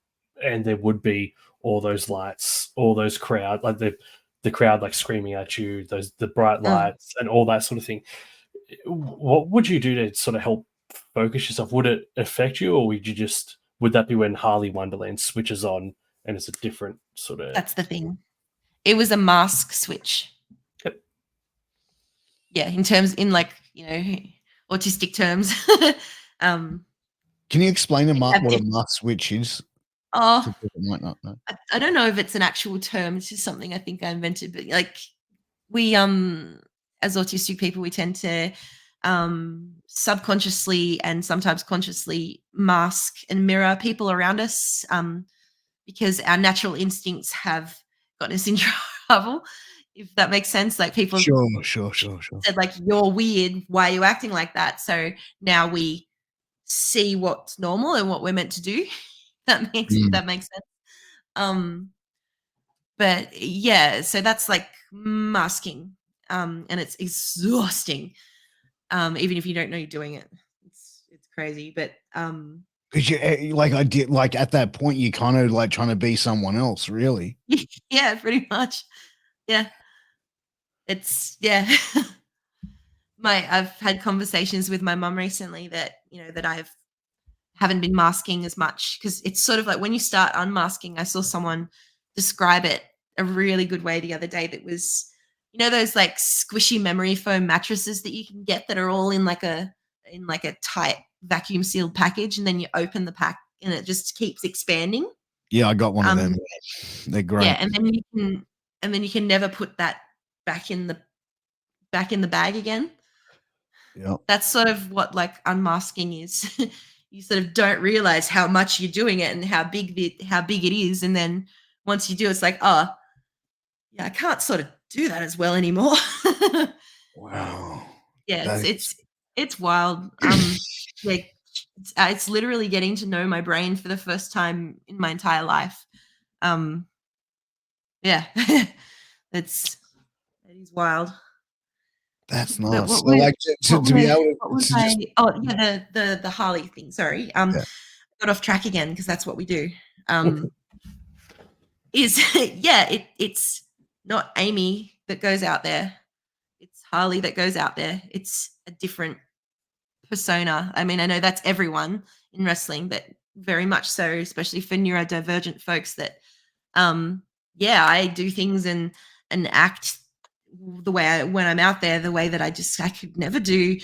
and there would be all those lights, all those crowd, like the crowd like screaming at you, the bright Mm. lights and all that sort of thing? What would you do to sort of help focus yourself? Would it affect you, or would that be when Harley Wonderland switches on and it's a different sort of? That's the thing. It was a mask switch. Yep. Yeah, in like, autistic terms. um, Can you explain they have what a diff must switch is to oh, people who might not know? I don't know if it's an actual term. It's just something I think I invented, but like we as autistic people, we tend to subconsciously and sometimes consciously mask and mirror people around us, because our natural instincts have gotten us in trouble, if that makes sense. Like people Sure. said, like, "You're weird. Why are you acting like that?" So now we see what's normal and what we're meant to do. If Mm. that makes sense. Um, but yeah, so that's like masking, and it's exhausting. Even if you don't know you're doing it, it's crazy. But 'Cause like I did, like at that point, you kind of like trying to be someone else, really. yeah, pretty much. Yeah, it's yeah. I've had conversations with my mum recently that that I've haven't been masking as much, because it's sort of like when you start unmasking. I saw someone describe it a really good way the other day. That was, those like squishy memory foam mattresses that you can get that are all in like a tight vacuum sealed package, and then you open the pack and it just keeps expanding. Yeah, I got one of them. They're great. Yeah, and then you can never put that back in the bag again. Yeah. That's sort of what like unmasking is. You sort of don't realize how much you're doing it and how big it is, and then once you do, it's like, oh, yeah, I can't sort of do that as well anymore. Wow. Yeah, it's wild. Yeah, it's literally getting to know my brain for the first time in my entire life. Yeah, it is wild. That's nice. What So, like, to be able to, what was I? Oh, yeah, the Harley thing. Sorry, Yeah. got off track again because that's what we do. Is it's not Amy that goes out there. It's Harley that goes out there. It's a different persona. I mean, I know that's everyone in wrestling, but very much so, especially for neurodivergent folks. That, I do things and act the way when I'm out there, the way that I could never do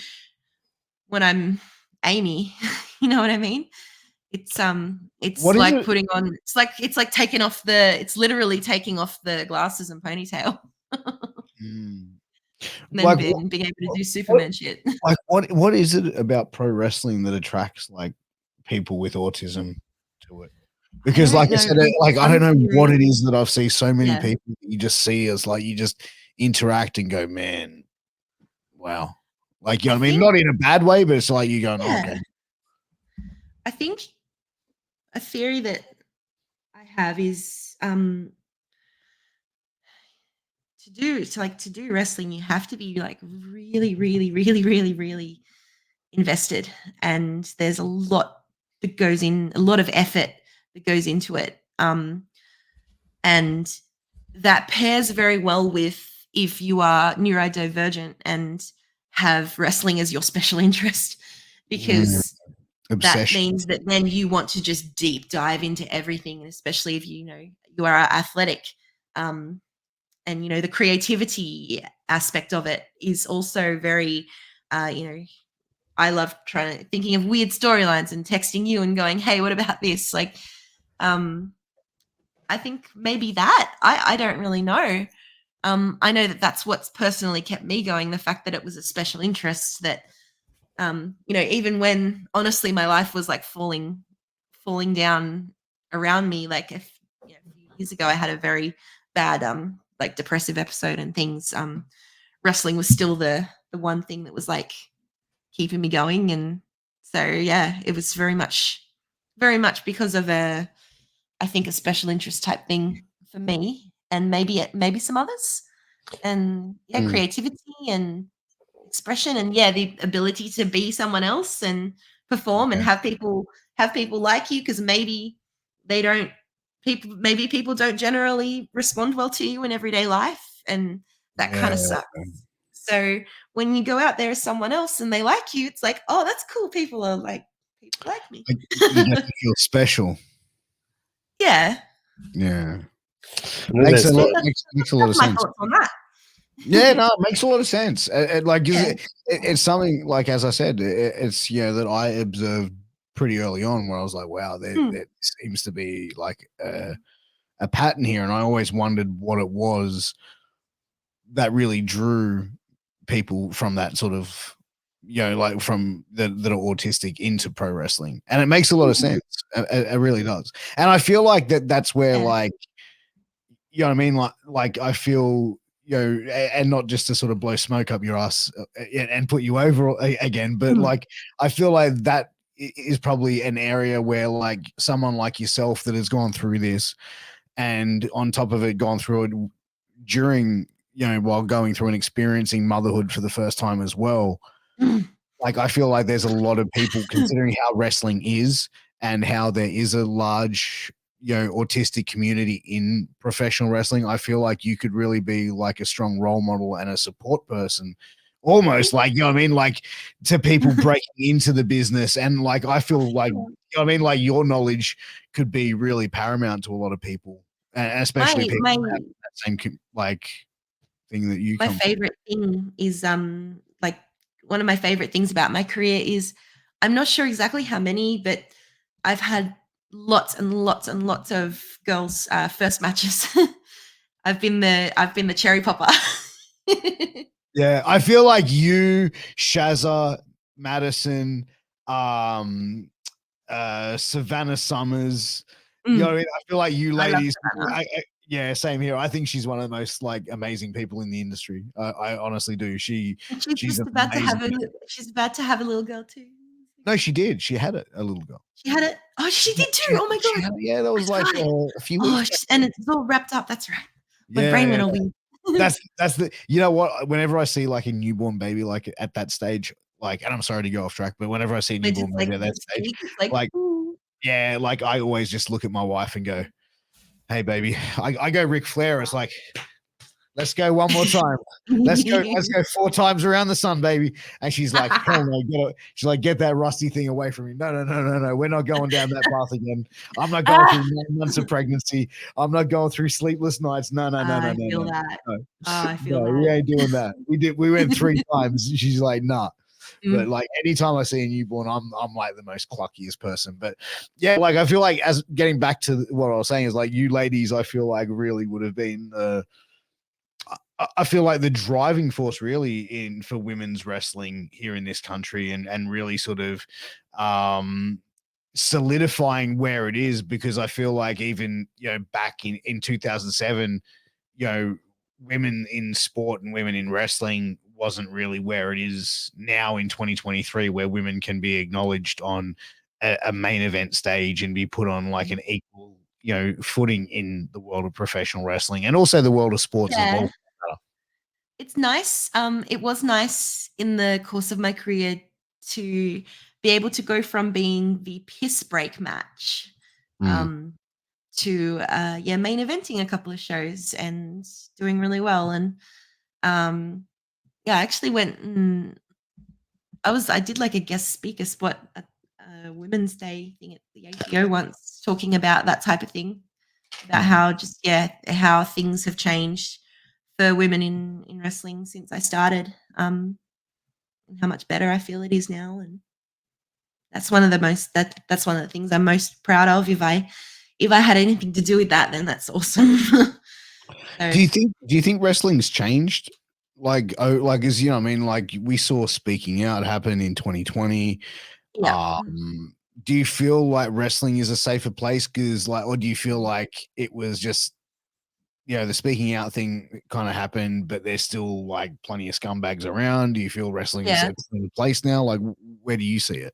when I'm Amy. You know what I mean? It's like putting on. It's like taking off it's literally taking off the glasses and ponytail. And then like, being able to do Superman shit. Like, what is it about pro wrestling that attracts like people with autism to it? Because, like I said, like, I don't know what it is that I've seen so many people that you just see as like, you just interact and go, man, wow. Like, you know what I mean? Not in a bad way, but it's like you going, okay. I think a theory that I have is to do wrestling, you have to be like really, really, really, really, really invested, and there's a lot that goes in, a lot of effort that goes into it, and that pairs very well with if you are neurodivergent and have wrestling as your special interest, because that means that then you want to just deep dive into everything, and especially if you are athletic, and the creativity aspect of it is also very, I love thinking of weird storylines and texting you and going, hey, what about this? Like, I think maybe that, I don't really know. I know that that's what's personally kept me going, the fact that it was a special interest that, even when honestly my life was like falling down around me, like a few years ago, I had a very bad, like depressive episode and things. Wrestling was still the one thing that was like keeping me going. And so, yeah, it was very much because of I think a special interest type thing for me, and maybe some others, and creativity and expression, and the ability to be someone else and perform and have people like you, because maybe people don't generally respond well to you in everyday life, and that kind of sucks. So when you go out there as someone else and they like you, it's like, oh, that's cool. People like me. You get to feel special. Yeah. Yeah. Makes a lot of sense. Thoughts on that. Yeah, no, it makes a lot of sense. It's something, like, as I said, it's that I observed pretty early on, where I was like, wow, there seems to be like a pattern here, and I always wondered what it was that really drew people from that sort of, like from that are autistic into pro wrestling, and it makes a lot of sense. It really does, and I feel like that's where like, you know what I mean, like I feel, and not just to sort of blow smoke up your ass and put you over again, but like I feel like that is probably an area where like someone like yourself that has gone through this, and on top of it gone through it during, while going through and experiencing motherhood for the first time as well. Like, I feel like there's a lot of people, considering how wrestling is and how there is a large, autistic community in professional wrestling. I feel like you could really be like a strong role model and a support person, almost like, you know what I mean? Like, to people breaking into the business. And like, I feel like, know what I mean? Like your knowledge could be really paramount to a lot of people, and especially people my that have that same like thing that you my come from. favorite thing is like one of my favorite things about my career is I'm not sure exactly how many, but I've had lots and lots and lots of girls first matches. I've been the cherry popper. Yeah, I feel like you, Shazza, Madison, Savannah Summers. You know what I mean? I feel like you I love ladies. Savannah. Yeah, same here. I think she's one of the most like amazing people in the industry. I honestly do. And she's She's just about to amazing. have she's about to have a little girl too. No, she did. She had a little girl. She had it. Oh, she did too. Oh my god. Yeah, that was That's like right. a few Oh, weeks back. and it's all wrapped up. That's right. My brain Yeah, went all weird. that's the, you know what? Whenever I see like a newborn baby, like at that stage, like, and I'm sorry to go off track, but whenever I see a They just newborn like baby at that stage, speak. It's like, like, ooh. yeah, like I always just look at my wife and go, "Hey, baby," I go Ric Flair. It's like, let's go one more time. Let's go 4 times around the sun, baby. And she's like, hell no, she's like, get that rusty thing away from me. No. We're not going down that path again. I'm not going through 9 months of pregnancy. I'm not going through sleepless nights. No. I feel that. No, I feel no, we that. ain't doing that. We went 3 times. She's like, nah. But Mm. like anytime I see a newborn, I'm like the most cluckiest person. But yeah, like I feel like as getting back to what I was saying is like you ladies, I feel like really would have been I feel like the driving force really in for women's wrestling here in this country and really sort of solidifying where it is, because I feel like even back in 2007, women in sport and women in wrestling wasn't really where it is now in 2023, where women can be acknowledged on a main event stage and be put on like an equal footing in the world of professional wrestling and also the world of sports as Yeah. well. It's nice. It was nice in the course of my career to be able to go from being the piss break match to main eventing a couple of shows and doing really well. And I actually went and I did like a guest speaker spot at a Women's Day thing at the APO once, talking about that type of thing, about how things have changed for women in wrestling since I started, and how much better I feel it is now. And that's one of the things I'm most proud of. If I had anything to do with that, then that's awesome. So, Do you think wrestling's changed? Like, as you know, I mean, like we saw Speaking Out happen in 2020. yeah. Do you feel like wrestling is a safer place? Or do you feel like it was just, the Speaking Out thing kind of happened, but there's still like plenty of scumbags around? Do you feel wrestling is Yeah. a clean place now? Like, where do you see it?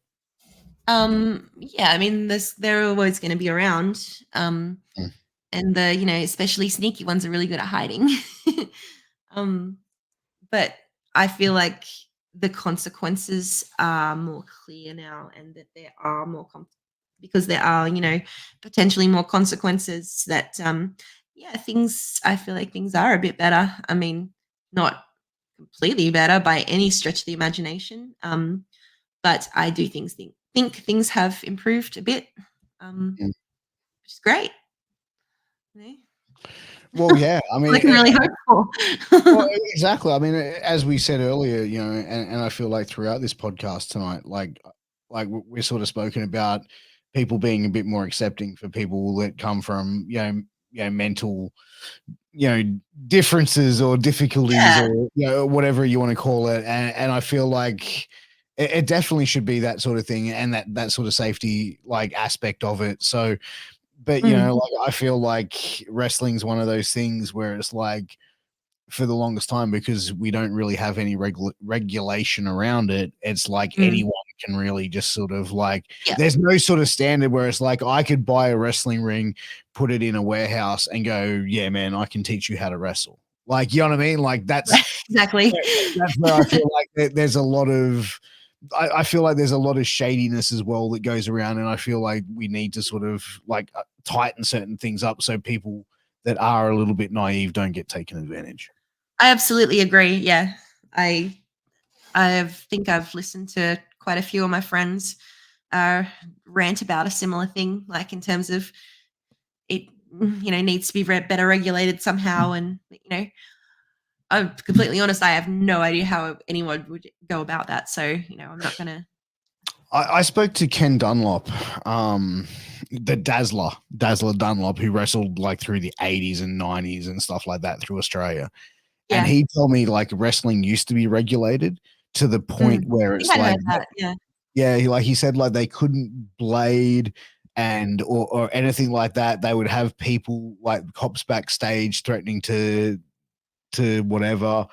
I mean, they're always going to be around. And the especially sneaky ones are really good at hiding. um, but I feel like the consequences are more clear now, and that there are more because there are potentially more consequences. That I feel like things are a bit better. I mean, not completely better by any stretch of the imagination. But I do think things have improved a bit, which is great. Well, yeah, I mean, I can really hope for. well, exactly. I mean, as we said earlier, and I feel like throughout this podcast tonight, like we're sort of spoken about people being a bit more accepting for people that come from, mental, differences or difficulties Yeah. or, whatever you want to call it. And I feel like it definitely should be that sort of thing and that sort of safety like aspect of it. So, but like I feel like wrestling's one of those things where it's like for the longest time, because we don't really have any regulation around it, it's like anyone can really just sort of like there's no sort of standard where it's like I could buy a wrestling ring, put it in a warehouse and go, yeah man, I can teach you how to wrestle. Like, you know what I mean? Like that's exactly that's where I feel like there's a lot of I feel like there's a lot of shadiness as well that goes around, and I feel like we need to sort of like tighten certain things up so people that are a little bit naive don't get taken advantage. I absolutely agree. Yeah, I think I've listened to quite a few of my friends rant about a similar thing, like in terms of it, needs to be better regulated somehow. And, I'm completely honest, I have no idea how anyone would go about that. So, I'm not going to. I spoke to Ken Dunlop, the Dazzler Dunlop, who wrestled like through the 80s and 90s and stuff like that through Australia. Yeah. And he told me like wrestling used to be regulated to the point where it's like, he said like they couldn't blade and or anything like that. They would have people like cops backstage threatening to whatever.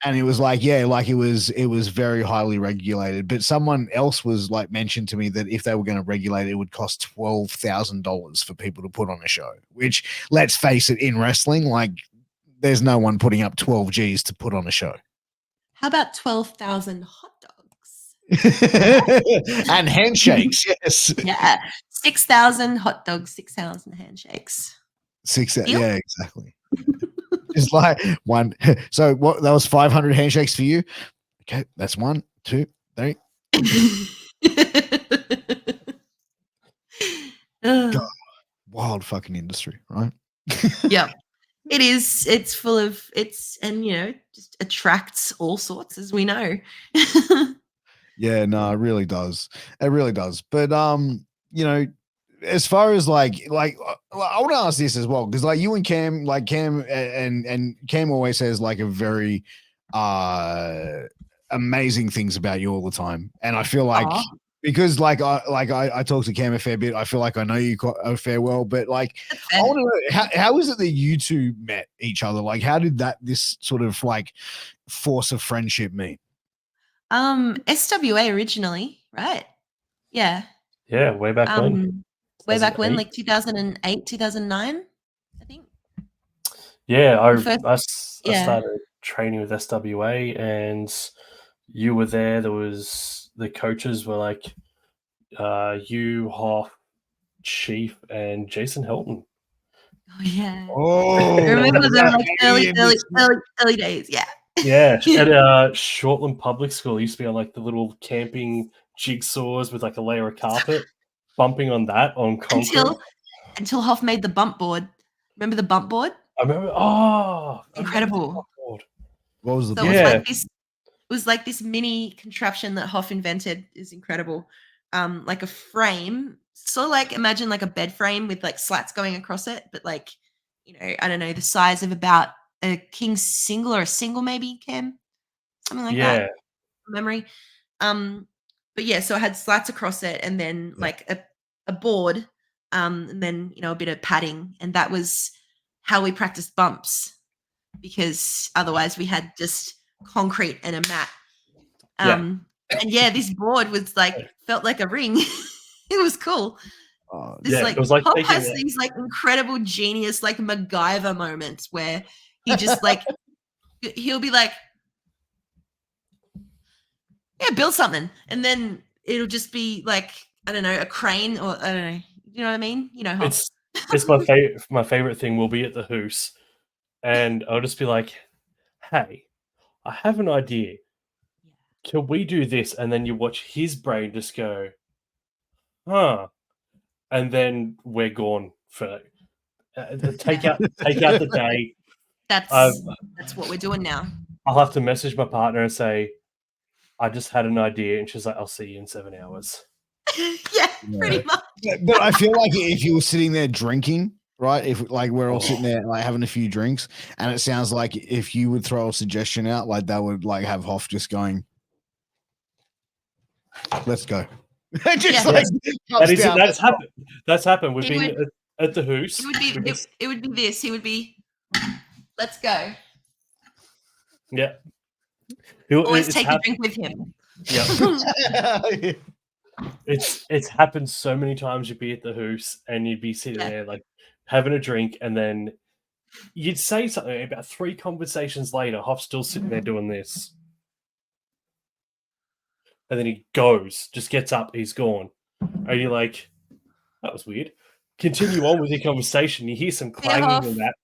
And it was like, it was very highly regulated. But someone else was like mentioned to me that if they were going to regulate it, it would cost $12,000 for people to put on a show, which, let's face it, in wrestling, like there's no one putting up 12 G's to put on a show. How about 12,000 hot dogs? And handshakes, yes. Yeah. 6,000 hot dogs, 6,000 handshakes. Yeah, exactly. It's like one. So what? That was 500 handshakes for you. Okay, that's 1, 2, 3. God, wild fucking industry, right? Yeah, it is. It's full of and just attracts all sorts, as we know. Yeah, no, it really does. It really does. But as far as like I want to ask this as well, because like you and Cam, like Cam and Cam always says like a very amazing things about you all the time, and I feel like because I talk to Cam a fair bit, I feel like I know you a fair well, but like I want to know how is it that you two met each other? Like how did this sort of like force of friendship meet? SWA originally, right? Yeah. Yeah, way back when. Way back when, like 2008, 2009, I think. Yeah, I started training with SWA, and you were there. There was the coaches were like you, Hoff, Chief, and Jason Hilton. Oh yeah. Oh, I remember them like early days. Yeah. Yeah, at Shortland Public School, I used to be on like the little camping jigsaws with like a layer of carpet, bumping on that on concrete. Until Hoff made the bump board. Remember the bump board? I remember. Oh, incredible! What was the? So it was like this mini contraption that Hoff invented. Is incredible. Like a frame, sort of like imagine like a bed frame with like slats going across it, but like I don't know, the size of about a king single or a single, maybe, Cam, something like that. Memory. But yeah, so I had slats across it, and then like a board, and then a bit of padding, and that was how we practiced bumps, because otherwise we had just concrete and a mat. And this board was like felt like a ring. It was cool. It was like Hoff has these like incredible genius like MacGyver moments where he just like he'll be like, yeah, build something, and then it'll just be like, I don't know, a crane, or I don't know, you know what I mean? Hoff. It's my favorite thing will be at the Hoos, and I'll just be like, hey, I have an idea. Can we do this? And then you watch his brain just go, huh? And then we're gone for take out the day. That's what we're doing now. I'll have to message my partner and say, I just had an idea, and she's like, I'll see you in 7 hours. Yeah, pretty much. But I feel like if you were sitting there drinking, right? If like we're all sitting there like having a few drinks, and it sounds like if you would throw a suggestion out, like that would like have Hoff just going, let's go. That's happened. That's happened. We've been at the Hoos. It would be this. He would be, let's go. Yeah. Always take a drink with him. Yeah. It's happened so many times. You'd be at the Hoos and you'd be sitting there like having a drink, and then you'd say something. About 3 conversations later, Hoff's still sitting there doing this. And then he goes, just gets up, he's gone. And you're like, that was weird. Continue on with your conversation. You hear some clanging and that.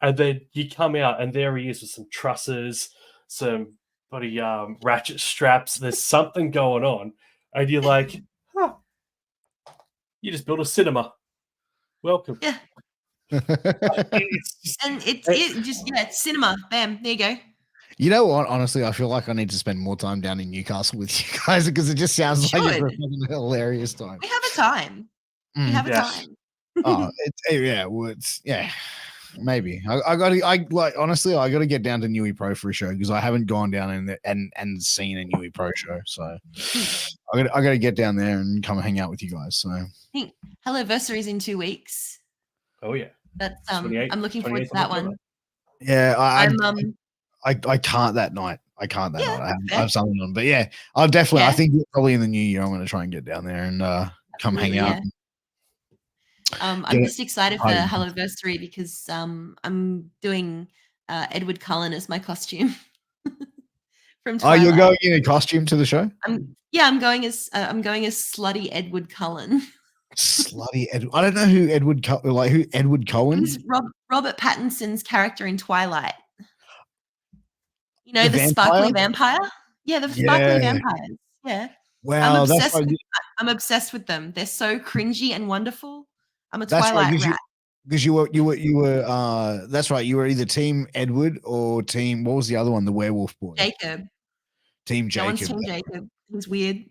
And then you come out, and there he is with some trusses, some bloody ratchet straps. There's something going on. and you're like, huh, you just built a cinema. Welcome. Yeah. It's just, And it's cinema. Bam, there you go. You know what? Honestly, I feel like I need to spend more time down in Newcastle with you guys because it just sounds like it's a fucking hilarious time. We have a time. We have a time. Oh, maybe. Honestly, I got to get down to Newey Pro for a show because I haven't gone down in there and seen a Newey Pro show. So I got to get down there and come hang out with you guys. So I think Helloversary is in 2 weeks. Oh yeah, that's I'm looking forward to that one. Yeah, I can't that night. I can't that night. I have something on, but yeah, I'll definitely. I think probably in the new year I'm going to try and get down there and come hang out. Yeah. I'm just excited for Helloversary because I'm doing Edward Cullen as my costume from Twilight. Oh, you're going in a costume to the show? I'm going as slutty Edward Cullen. Slutty Edward. I don't know who Edward who Edward Cullen. He's Robert Pattinson's character in Twilight. You know, the sparkly vampire? Yeah, the sparkly vampires. Yeah. Wow, I'm obsessed with them. They're so cringy and wonderful. I'm a that's Twilight rat. Because you were that's right, you were either team Edward or team, what was the other one, the werewolf boy? Jacob. Team Jacob. No one's team Jacob. He's weird.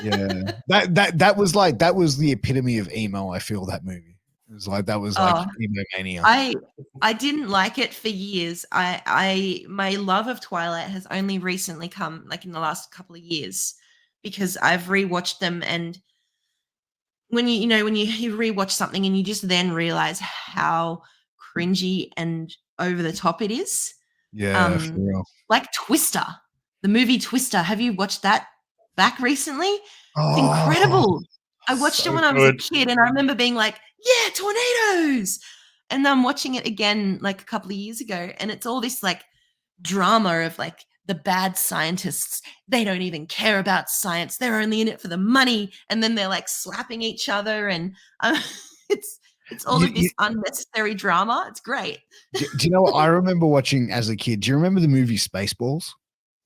Yeah. That was the epitome of emo, I feel, that movie. It was like emo mania. I didn't like it for years. My love of Twilight has only recently come, like in the last couple of years, because I've rewatched them, and when you rewatch something and you just then realize how cringy and over the top it is. Yeah, for real. Like Twister, the movie Twister. Have you watched that back recently? It's incredible. I watched it when I was a kid, and I remember being like, yeah, tornadoes. And I'm watching it again like a couple of years ago, and it's all this like drama of like the bad scientists. They don't even care about science. They're only in it for the money. And then they're like slapping each other, and it's all of this unnecessary drama. It's great. Do you know what I remember watching as a kid? Do you remember the movie Spaceballs?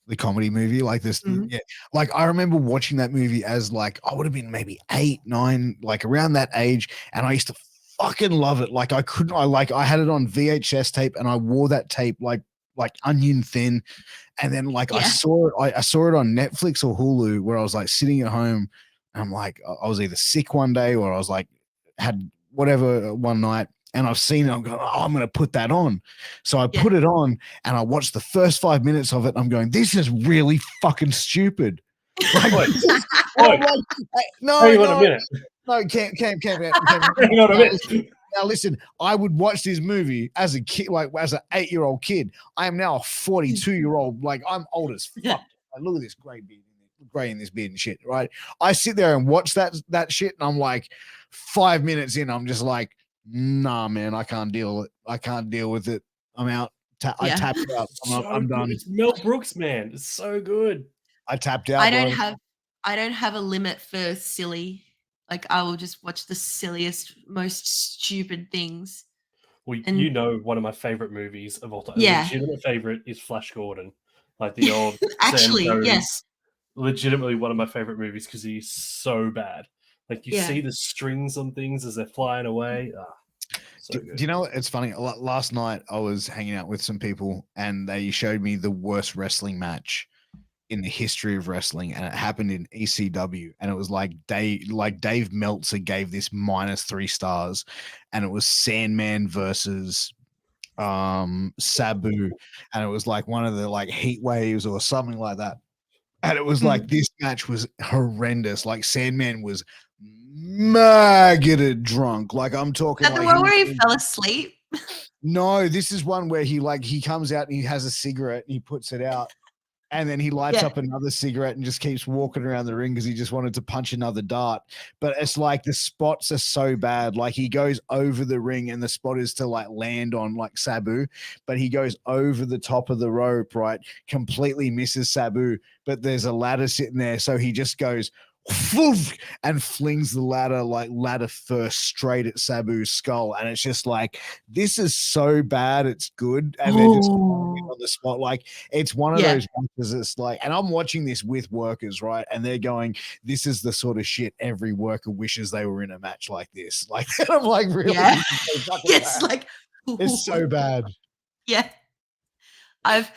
The comedy movie, like this. Mm-hmm. Yeah. Like I remember watching that movie as like, I would have been maybe 8, 9, like around that age. And I used to fucking love it. Like I had it on VHS tape, and I wore that tape like onion thin. And then like I saw it on Netflix or Hulu, where I was like sitting at home, and I'm like, I was either sick one day or I was like, had whatever one night. And I've seen it. I'm going, I'm going to put that on. So I put it on, and I watched the first 5 minutes of it. I'm going, this is really fucking stupid. Like, no, hang on a minute. No, can't. Hang on a minute. Now listen, I would watch this movie as a kid, like as an 8-year-old kid. I am now a 42-year-old. Like I'm old as fuck. Like, look at this gray in this beard and shit. Right? I sit there and watch that shit, and I'm like, 5 minutes in, I'm just like, nah, man, I can't deal with it. I'm out. I tapped out. I'm done. It's Mel Brooks, man. It's so good. I tapped out. I don't have a limit for silly. Like I will just watch the silliest, most stupid things. Well, one of my favorite movies of all time. Yeah. Legitimate favorite is Flash Gordon. Like the old actually, yes. Legitimately one of my favorite movies because he's so bad. Like you see the strings on things as they're flying away. Do you know what? It's funny. Last night I was hanging out with some people, and they showed me the worst wrestling match in the history of wrestling, and it happened in ECW, and it was like Dave Meltzer gave this -3 stars, and it was Sandman versus Sabu, and it was like one of the like heat waves or something like that. And it was like this match was horrendous. Like Sandman was maggoted drunk. Like I'm talking. Is that the one where he fell asleep? No, this is one where he comes out and he has a cigarette and he puts it out, and then he lights up another cigarette and just keeps walking around the ring because he just wanted to punch another dart. But it's like the spots are so bad. Like he goes over the ring and the spot is to like land on like Sabu, but he goes over the top of the rope, right? Completely misses Sabu, but there's a ladder sitting there. So he just goes and flings the ladder first straight at Sabu's skull. And it's just like, this is so bad, it's good. And they're just on the spot. Like, it's one of those matches. It's like, and I'm watching this with workers, right? And they're going, this is the sort of shit every worker wishes they were in a match like this. Like, I'm like, really? Yeah. So It's like, it's so bad. Yeah. I've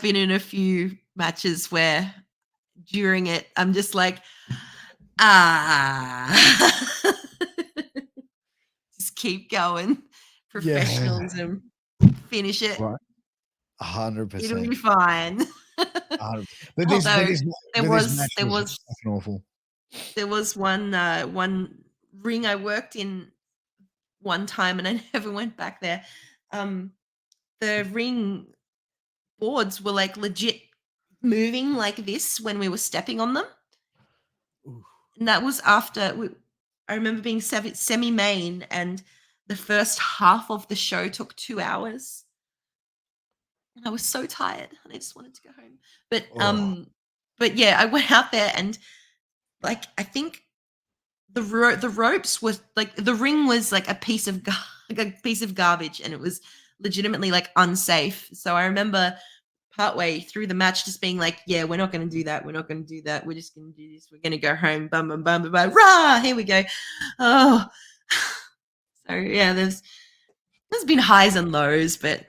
been in a few matches where during it, I'm just like, just keep going. Professionalism. Finish it. Right. 100%. It'll be fine. But there was awful. There was one ring I worked in one time, and I never went back there. The ring boards were like legit moving like this when we were stepping on them. Ooh. And that was after I remember being semi-main, and the first half of the show took 2 hours. And I was so tired and I just wanted to go home. But yeah, I went out there, and like, I think the ropes was like, the ring was like a piece of garbage, and it was legitimately like unsafe. So I remember partway through the match just being like, yeah, we're not going to do that. We're not going to do that. We're just going to do this. We're going to go home. Bum, bum, bum, bum, bum. Rah! Here we go. Oh. So yeah, there's been highs and lows, but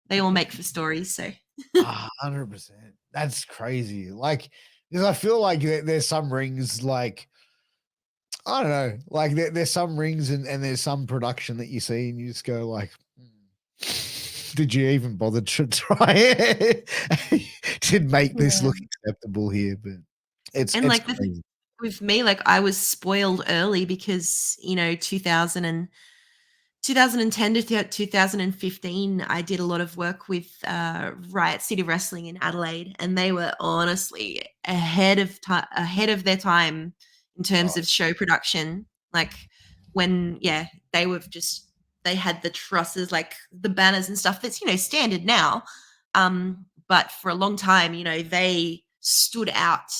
they all make for stories. So 100%. That's crazy. Like, because I feel like there's some rings, like, I don't know, like there's some rings and there's some production that you see and you just go like, did you even bother to try it? Did make this look acceptable here? But it's like crazy. With me, like, I was spoiled early because, 2010 to 2015, I did a lot of work with Riot City Wrestling in Adelaide, and they were honestly ahead of their time in terms of show production. Like, when they had the trusses, like the banners and stuff that's standard now, but for a long time, they stood out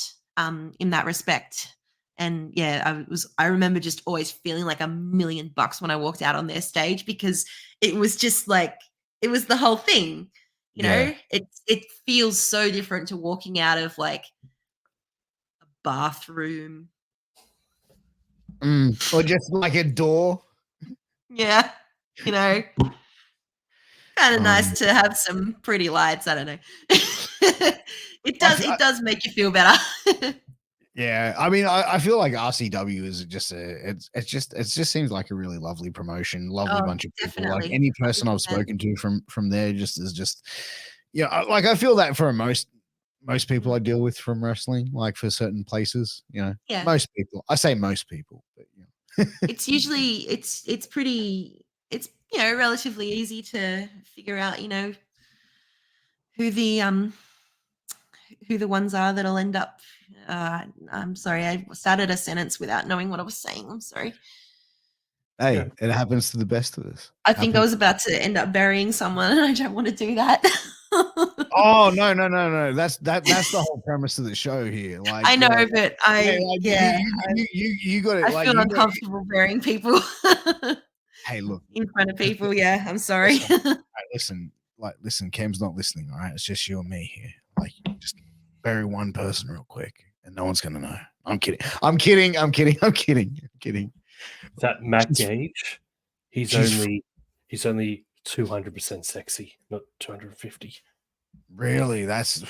in that respect. And yeah, I remember just always feeling like $1,000,000 when I walked out on their stage, because it was just like, it was the whole thing, it feels so different to walking out of like a bathroom. Or just like a door. Yeah. Kind of nice to have some pretty lights. I don't know. It does make you feel better. Yeah, I mean, I feel like RCW is just it just seems like a really lovely promotion, lovely bunch of people. Definitely. Like, any person I've spoken to from there is just, like, I feel that for most people I deal with from wrestling, like for certain places, most people. I say most people, but it's usually it's relatively easy to figure out, who the ones are that'll end up. I'm sorry, I started a sentence without knowing what I was saying. I'm sorry. Hey, it happens to the best of us. I think I was about to end up burying someone, and I don't want to do that. Oh, no. That's the whole premise of the show here. Like, I know, but you got it. I feel uncomfortable burying people. Hey, look, in front of people. Yeah, I'm sorry. Listen, Cam's not listening. All right, it's just you and me here. Like, just bury one person real quick, and no one's gonna know. I'm kidding. That Matt Gage, he's only 200% sexy, not 250. Really? That's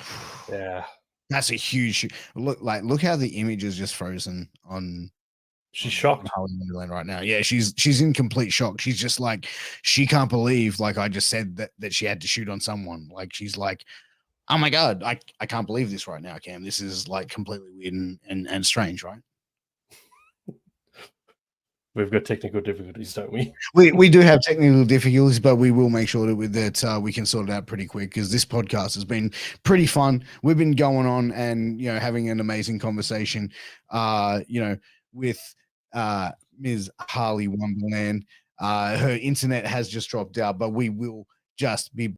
That's a huge look how the image is just frozen on. She's shocked. Harley Wonderland right now. Yeah, she's in complete shock. She's just like, she can't believe, like, I just said that she had to shoot on someone. Like, she's like, oh my God, I can't believe this right now, Cam. This is like completely weird and strange, right? We've got technical difficulties, don't we? We do have technical difficulties, but we will make sure that we can sort it out pretty quick, because this podcast has been pretty fun. We've been going on and having an amazing conversation, with Ms. Harley Wonderland. Her internet has just dropped out, but we will just be.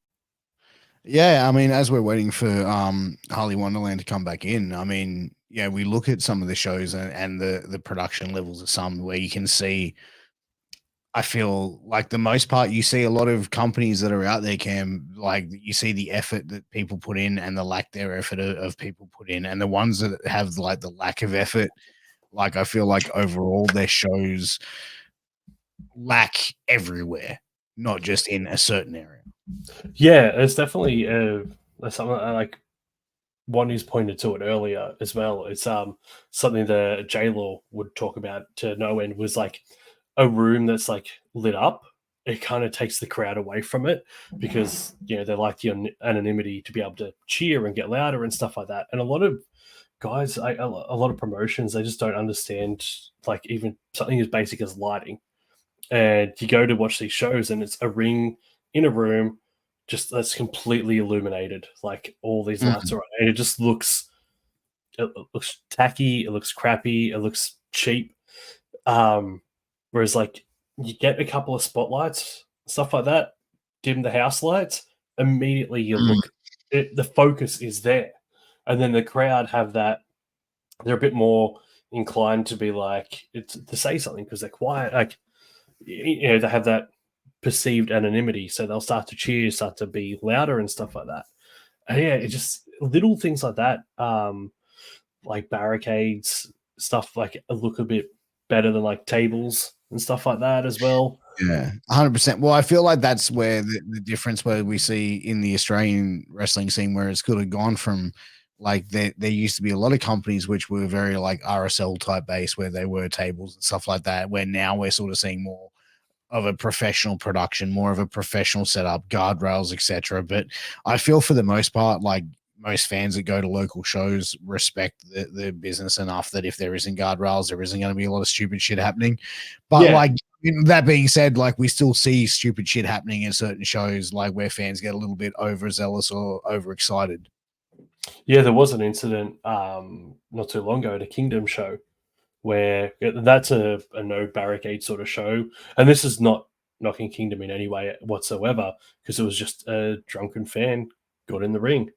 Yeah, I mean, as we're waiting for Harley Wonderland to come back in, I mean, we look at some of the shows and the production levels of some where you can see, I feel like the most part you see a lot of companies that are out there, Cam, like you see the effort that people put in and the lack their effort of people put in, and the ones that have like the lack of effort, like I feel like overall their shows lack everywhere, not just in a certain area. Yeah, it's definitely something like one who's pointed to it earlier as well. It's something the J-Law would talk about to no end, was like a room that's like lit up. It kind of takes the crowd away from it because they like the anonymity to be able to cheer and get louder and stuff like that. And a lot of guys, a lot of promotions, they just don't understand like even something as basic as lighting. And you go to watch these shows and it's a ring in a room just that's completely illuminated, like all these lights are on, and it just looks tacky, it looks crappy, it looks cheap. Whereas like you get a couple of spotlights, stuff like that, dim the house lights, immediately you look, the focus is there, and then the crowd have that, they're a bit more inclined to be like to say something because they're quiet, like they have that perceived anonymity, so they'll start to cheer, start to be louder and stuff like that. And yeah, it's just little things like that, like barricades, stuff like look a bit better than like tables and stuff like that as well. Yeah, 100%. Well, I feel like that's where the difference where we see in the Australian wrestling scene, where it's could have gone from like there used to be a lot of companies which were very like RSL type base where they were tables and stuff like that, where now we're sort of seeing more of a professional production, more of a professional setup, guardrails, etc. But I feel for the most part, like most fans that go to local shows respect the business enough that if there isn't guardrails, there isn't going to be a lot of stupid shit happening. But like that being said, like we still see stupid shit happening in certain shows, like where fans get a little bit overzealous or overexcited. Yeah, there was an incident not too long ago at a Kingdom show where that's a no barricade sort of show. And this is not knocking Kingdom in any way whatsoever, because it was just a drunken fan got in the ring.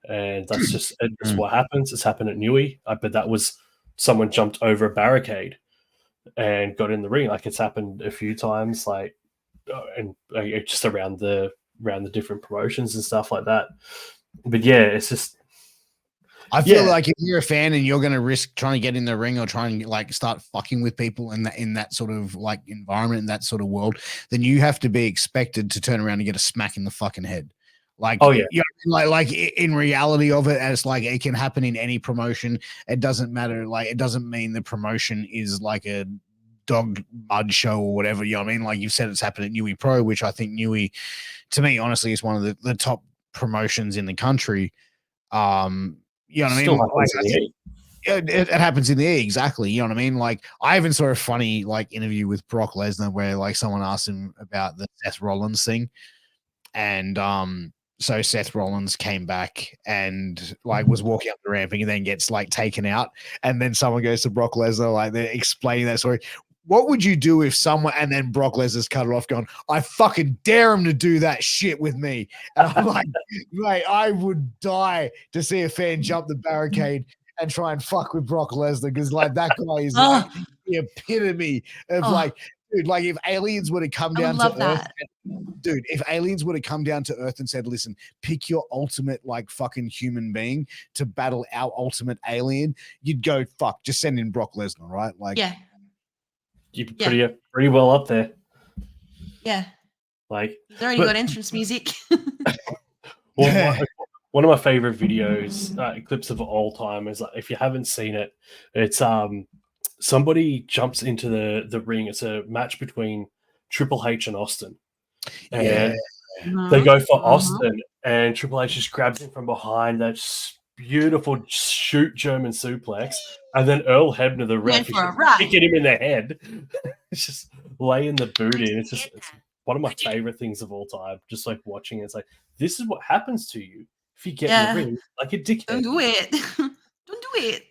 And that's just what happens. It's happened at Newey. But that was someone jumped over a barricade and got in the ring. Like it's happened a few times, like and just around the different promotions and stuff like that. But yeah, it's just, I feel like if you're a fan and you're going to risk trying to get in the ring or trying to like start fucking with people in that sort of like environment, in that sort of world, then you have to be expected to turn around and get a smack in the fucking head. Like, you know, like in reality of it, as like it can happen in any promotion. It doesn't matter. Like, it doesn't mean the promotion is like a dog mud show or whatever. You know what I mean? Like you said, it's happened at Newey Pro, which I think Newey, to me, honestly, is one of the top promotions in the country. You know what I mean? It happens in the E, exactly. You know what I mean? Like, I even saw a funny like interview with Brock Lesnar where like someone asked him about the Seth Rollins thing, and so Seth Rollins came back and like was walking up the ramp and then gets like taken out, and then someone goes to Brock Lesnar like they're explaining that story. What would you do if someone, and then Brock Lesnar's cut it off going, I fucking dare him to do that shit with me. And I'm like, mate, I would die to see a fan jump the barricade and try and fuck with Brock Lesnar, because like that guy is like the epitome of like, dude, like if aliens would have come down to Earth, dude, if aliens would have come down to Earth and said, listen, pick your ultimate like fucking human being to battle our ultimate alien, you'd go, fuck, just send in Brock Lesnar, right? Like, yeah. You're pretty well up there. Yeah. Like he's already got entrance music. Well, one of my favorite videos, clips of all time is like, if you haven't seen it, it's somebody jumps into the ring. It's a match between Triple H and Austin. And they go for Austin, and Triple H just grabs him from behind. That's beautiful shoot German suplex, and then Earl Hebner, the ref, is kicking him in the head. It's just laying the boot in. It's one of my favorite things of all time. Just like watching it, it's like, this is what happens to you if you get in the ring like a dickhead. Don't do it. Don't do it.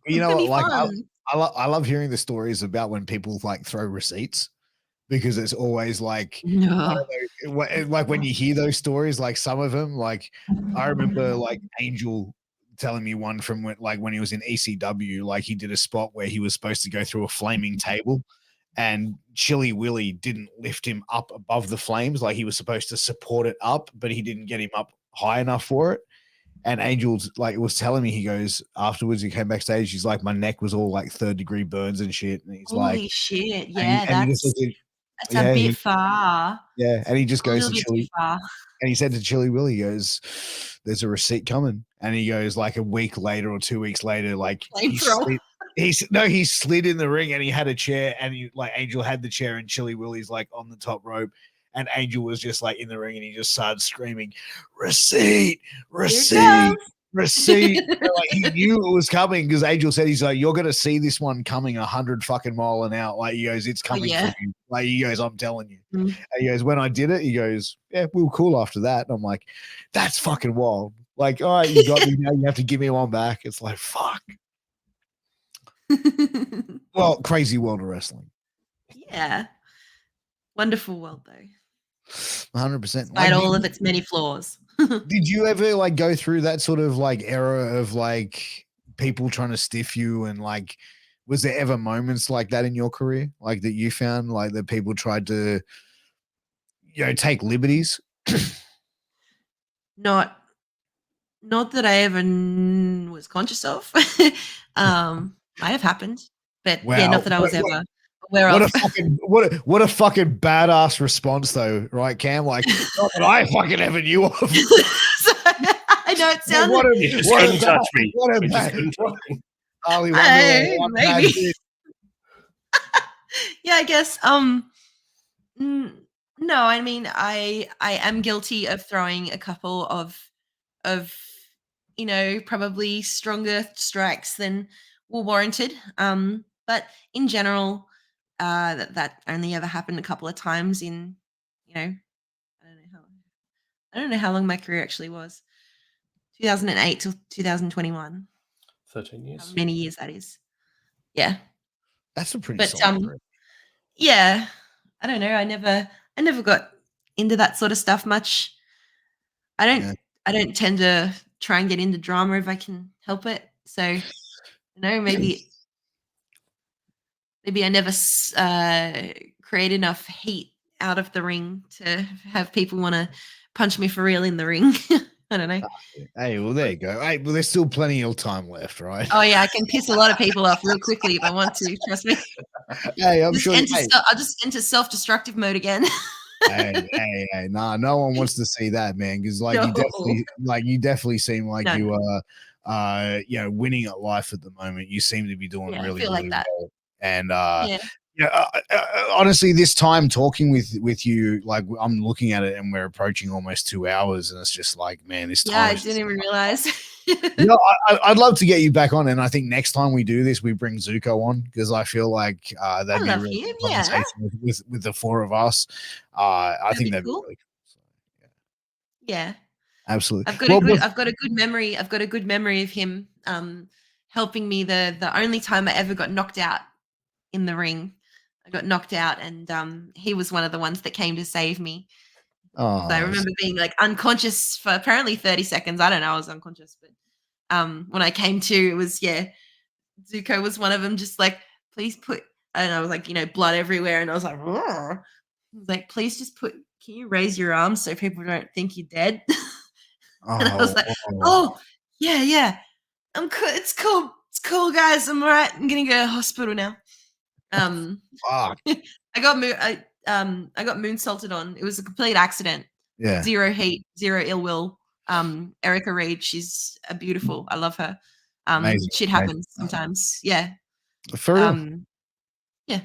You know, like I love hearing the stories about when people like throw receipts, because it's always like, I don't know, like when you hear those stories, like some of them, like I remember like Angel, telling me one from when he was in ECW, like he did a spot where he was supposed to go through a flaming table, and Chili Willy didn't lift him up above the flames. Like he was supposed to support it up, but he didn't get him up high enough for it. And Angel's like was telling me, he goes afterwards, he came backstage, he's like, my neck was all like 3rd-degree burns and shit. And he's like, Holy shit. and he, Yeah, and he just that's looked that's at, a bit far. and he just A goes little to bit too Chili, far. and he said to Chili Willy, he goes, there's a receipt coming. And he goes, like a week later or 2 weeks later, like he slid in the ring, and he had a chair, and he like Angel had the chair, and Chili Willy's like on the top rope, and Angel was just like in the ring, and he just started screaming, receipt, receipt, receipt. Like he knew it was coming, because Angel said, he's like, you're gonna see this one coming 100 fucking mile an hour. Like he goes, it's coming for you. Like he goes, I'm telling you. And he goes, when I did it, he goes, yeah, we were cool after that. And I'm like, that's fucking wild. Like, all right, you got me now. You have to give me one back. It's like, fuck. Well, crazy world of wrestling. Yeah. Wonderful world, though. 100%. Despite all of its many flaws. Did you ever like go through that sort of like era of like people trying to stiff you, and like, was there ever moments like that in your career, like that you found like that people tried to, take liberties? Not that I ever was conscious of. Might have happened, but Wow. yeah, not that I was ever aware What of. what a fucking badass response though, right, Cam? Like, not that I fucking ever knew of. I know it sounded. Couldn't touch me. Harley Wonderland, maybe. Yeah, I guess. No, I mean, I am guilty of throwing a couple of probably stronger strikes than were warranted. But in general, that only ever happened a couple of times in, I don't know how long my career actually was. 2008 to 2021. 13 years. How many years that is. Yeah. That's a pretty solid career. Yeah. I don't know. I never got into that sort of stuff much. I don't tend to try and get into drama if I can help it. So, maybe I never create enough heat out of the ring to have people want to punch me for real in the ring. I don't know. Hey, well, there you go. Hey, well, there's still plenty of time left, right? Oh yeah, I can piss a lot of people off real quickly if I want to. Trust me. Hey, I'm sure. I'll just enter self-destructive mode again. hey, nah, no one wants to see that, man. Because you definitely seem like you are, winning at life at the moment. You seem to be doing really, feel really like that. well. And honestly, this time talking with you, like I'm looking at it, and we're approaching almost 2 hours, and it's just like, man, this time. Yeah, I didn't even realize. I'd love to get you back on, and I think next time we do this, we bring Zuko on, because I feel like that'd be a really good conversation with the four of us. I think that'd be cool. Really cool. So, yeah, absolutely. I've got a good memory. I've got a good memory of him helping me the only time I ever got knocked out in the ring. I got knocked out, and he was one of the ones that came to save me. Oh, so I remember being like unconscious for apparently 30 seconds. I don't know, I was unconscious, but when I came to, it was Zuko was one of them, just like, please put, and I was like, blood everywhere, and I was like, I was like, please just can you raise your arms so people don't think you're dead? And I was like, oh yeah, I'm cool. It's cool, guys. I'm all right. I'm gonna go to hospital now. Fuck. I got moonsaulted on. It was a complete accident. Yeah. Zero hate, zero ill will. Erica Reid, she's beautiful. I love her. Amazing. Shit happens sometimes. Yeah. For real. Yeah.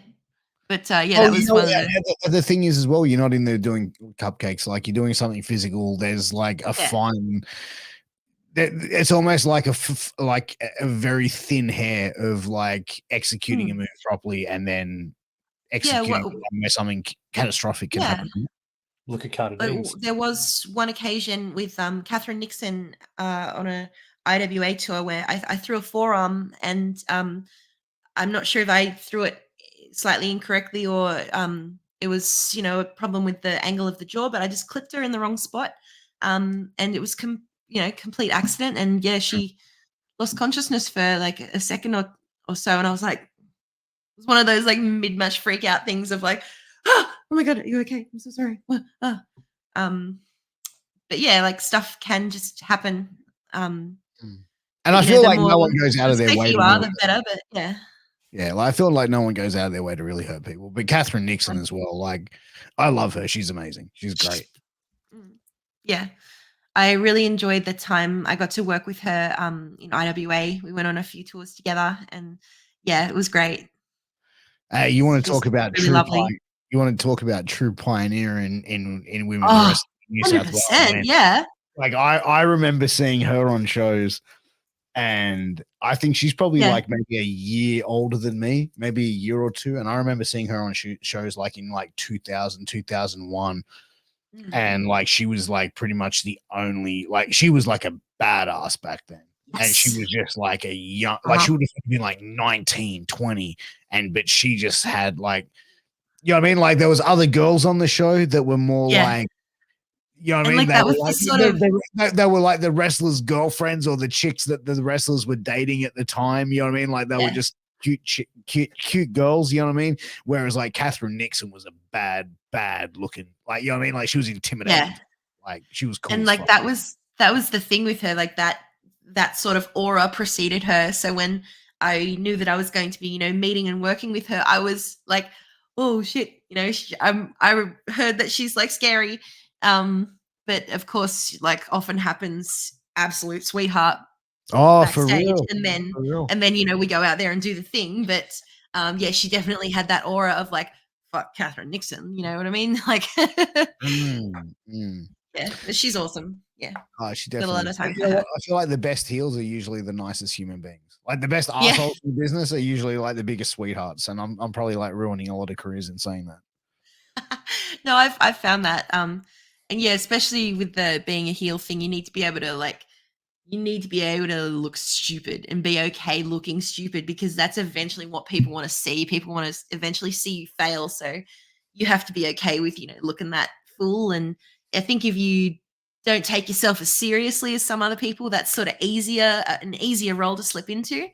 But that was one of the thing is as well, you're not in there doing cupcakes, like you're doing something physical. There's like a fine. It's almost like a very thin hair of like executing a move properly, and then executing where something catastrophic can happen. Look at Carter. There was one occasion with Catherine Nixon on a IWA tour where I threw a forearm, and I'm not sure if I threw it slightly incorrectly or it was a problem with the angle of the jaw, but I just clipped her in the wrong spot, and it was complete accident. And she lost consciousness for like a second or so, and I was like, it was one of those like mid-match freak out things of like, oh my god, are you okay? I'm so sorry. What? But yeah, like stuff can just happen. And But, I you know, feel the like more no one goes out the of their safer way you to are, really. the better. But yeah. Yeah, like I feel like no one goes out of their way to really hurt people. But Catherine Nixon as well. Like, I love her. She's amazing. She's great. Yeah. I really enjoyed the time I got to work with her in IWA. We went on a few tours together, and yeah, it was great. You want to She was talk about really lovely. You want to talk about true pioneer in women's Oh, wrestling in New South Wales. 100%. Yeah. Like I remember seeing her on shows, and I think she's probably Yeah. like maybe a year older than me, maybe a year or two. And I remember seeing her on shows like in like 2000, 2001. And like she was like pretty much the only, like she was like a badass back then. And she Yes. was just like a young, like she would have been like 19, 20. But she just had like, you know what I mean? Like there was other girls on the show that were more Yeah. like, you know what I And mean? like that was the sort of They were like the wrestlers' girlfriends or the chicks that the wrestlers were dating at the time. You know what I mean? Like they were just cute girls. You know what I mean? Whereas like Catherine Nixon was a bad looking. Like you know what I mean? Like she was intimidating. yeah. Like she was cool And as like fuck. that was the thing with her, like that sort of aura preceded her. So when I knew that I was going to be, you know, meeting and working with her, I was like, oh shit, you know, I heard that she's like scary. But of course, like often happens, absolute sweetheart Oh, for backstage, real. and For real. then you know we go out there and do the thing. But yeah, she definitely had that aura of like, fuck Catherine Nixon, you know what I mean? Like, yeah, but she's awesome. Yeah, Oh, she got a lot definitely of is. time You for know her. what? I feel like the best heels are usually the nicest human beings. Like the best Yeah. assholes in business are usually like the biggest sweethearts. And I'm probably like ruining a lot of careers in saying that. No, I've found that. And yeah, especially with the being a heel thing, you need to be able to like, you need to be able to look stupid and be okay looking stupid, because that's eventually what people want to see. People want to eventually see you fail. So you have to be okay with, you know, looking that fool. And I think if you don't take yourself as seriously as some other people, that's sort of an easier role to slip into.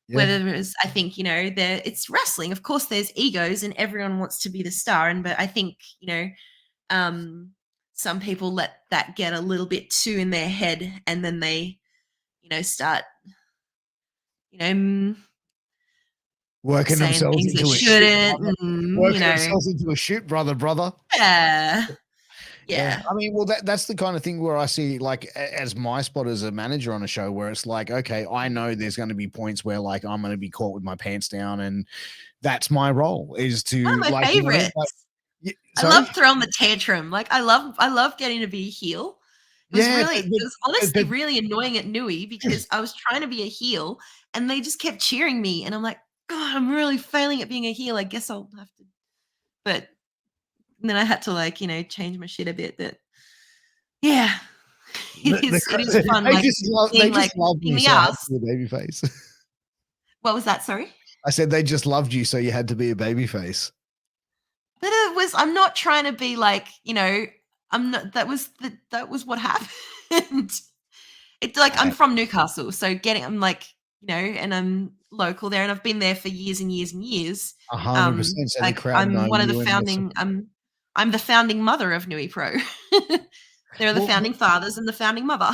Yeah. Whereas I think, you know, it's wrestling. Of course, there's egos and everyone wants to be the star. But I think, you know, some people let that get a little bit too in their head, and then they, you know, start, you know, Working saying themselves things they into a shoot, shouldn't, brother. and, you Working know, themselves into a shoot, brother. yeah, Yeah. yeah, I mean, well, that's the kind of thing where I see, like, as my spot as a manager on a show, where it's like, okay, I know there's going to be points where, like, I'm going to be caught with my pants down, and that's my role is one to, of my like, you know what I mean? favorites. Like, I sorry? love throwing the tantrum. Like I love getting to be a heel. Yeah, It was honestly but really annoying at Nui, because I was trying to be a heel and they just kept cheering me, and I'm like, God, I'm really failing at being a heel. I guess I'll have to. But then I had to, like, you know, change my shit a bit. That yeah, it is fun, like they being like just loved being you, the so I had to ass. be a baby face. What was that? Sorry. I said they just loved you, so you had to be a baby face. But I'm not trying to be like, you know, I'm not, that was what happened. It's like I'm from Newcastle, so I'm like, you know, and I'm local there, and I've been there for years and years and years. 100%. So the Like crowd know I'm one of the you, and that's I'm the founding mother of Nui Pro. There are the well, founding fathers and the founding mother.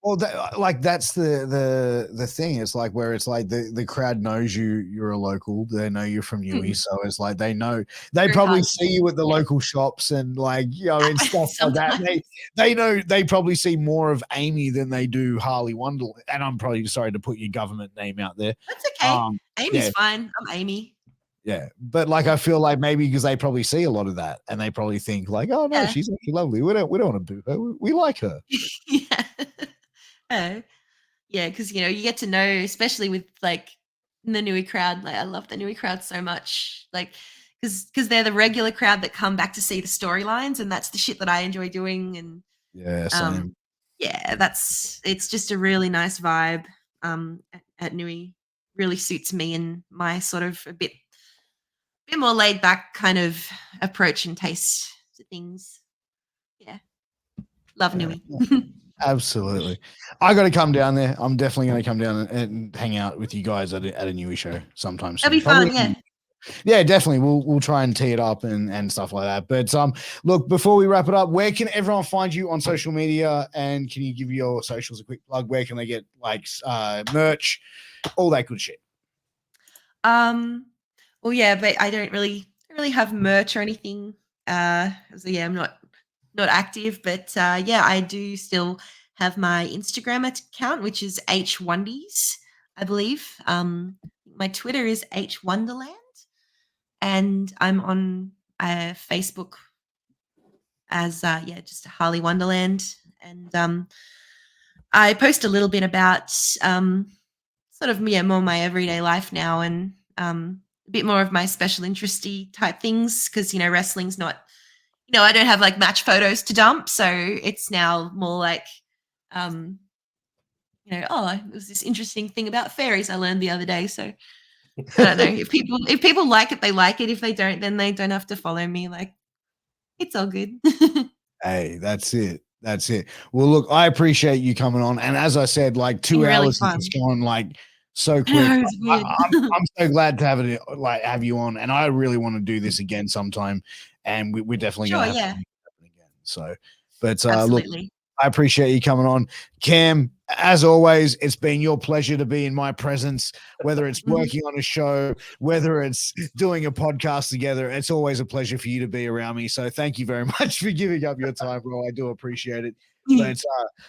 well, like that's the thing. It's like where it's like the crowd knows you're a local. They know you're from Newey, so it's like they Very probably hard to see you at the yeah. local shops and like you know and stuff like that. Sometimes. They know they probably see more of Amy than they do Harley Wonderland. And I'm probably sorry to put your government name out there. That's okay. Amy's Yeah, fine. I'm Amy. yeah, but like I feel like maybe because they probably see a lot of that, and they probably think like, oh no, Yeah. she's actually lovely. We don't want to boo her. We like her. Yeah. Oh. Yeah, because you know, you get to know, especially with like the Nui crowd. Like I love the Nui crowd so much. Like because they're the regular crowd that come back to see the storylines, and that's the shit that I enjoy doing. And Yeah, same. yeah, it's just a really nice vibe. At Nui really suits me and my sort of a bit more laid back kind of approach and taste to things. Yeah, love Yeah. Nui. Absolutely. I got to come down there. I'm definitely going to come down and hang out with you guys at a newie show sometime soon. That'd be fun, yeah. Yeah, definitely. We'll try and tee it up and stuff like that. But look, before we wrap it up, where can everyone find you on social media? And can you give your socials a quick plug? Where can they get like merch, all that good shit? Well, yeah, but I don't really have merch or anything. So yeah, I'm not active, but yeah, I do still have my Instagram account, which is HWondies, I believe. My Twitter is HWonderland, and I'm on Facebook as just Harley Wonderland, and I post a little bit about sort of more my everyday life now, and a bit more of my special interesty type things, because wrestling's not, I don't have like match photos to dump, so it's now more like it was this interesting thing about fairies I learned the other day. So I don't know, if people like it, they like it. If they don't, then they don't have to follow me. Like, it's all good. Hey, that's it. Well, look, I appreciate you coming on, and as I said, like 2 hours is just going like so quick. I'm so glad to have you on, and I really want to do this again sometime, and we're definitely going to have to do it again. So, but look, I appreciate you coming on, Cam. As always, it's been your pleasure to be in my presence, whether it's working on a show, whether it's doing a podcast together. It's always a pleasure for you to be around me. So thank you very much for giving up your time, bro. I do appreciate it. But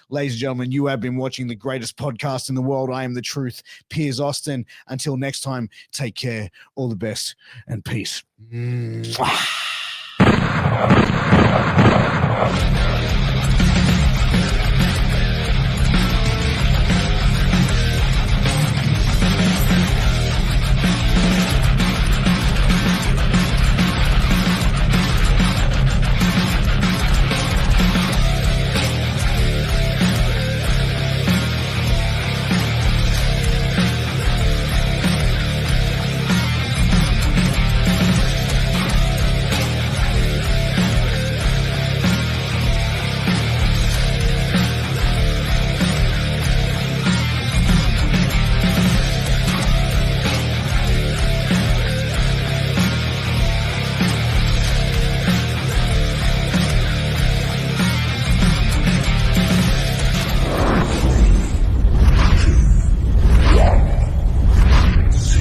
ladies and gentlemen, you have been watching the greatest podcast in the world. I am the truth, Piers Austin. Until next time, take care, all the best, and peace. Mwah.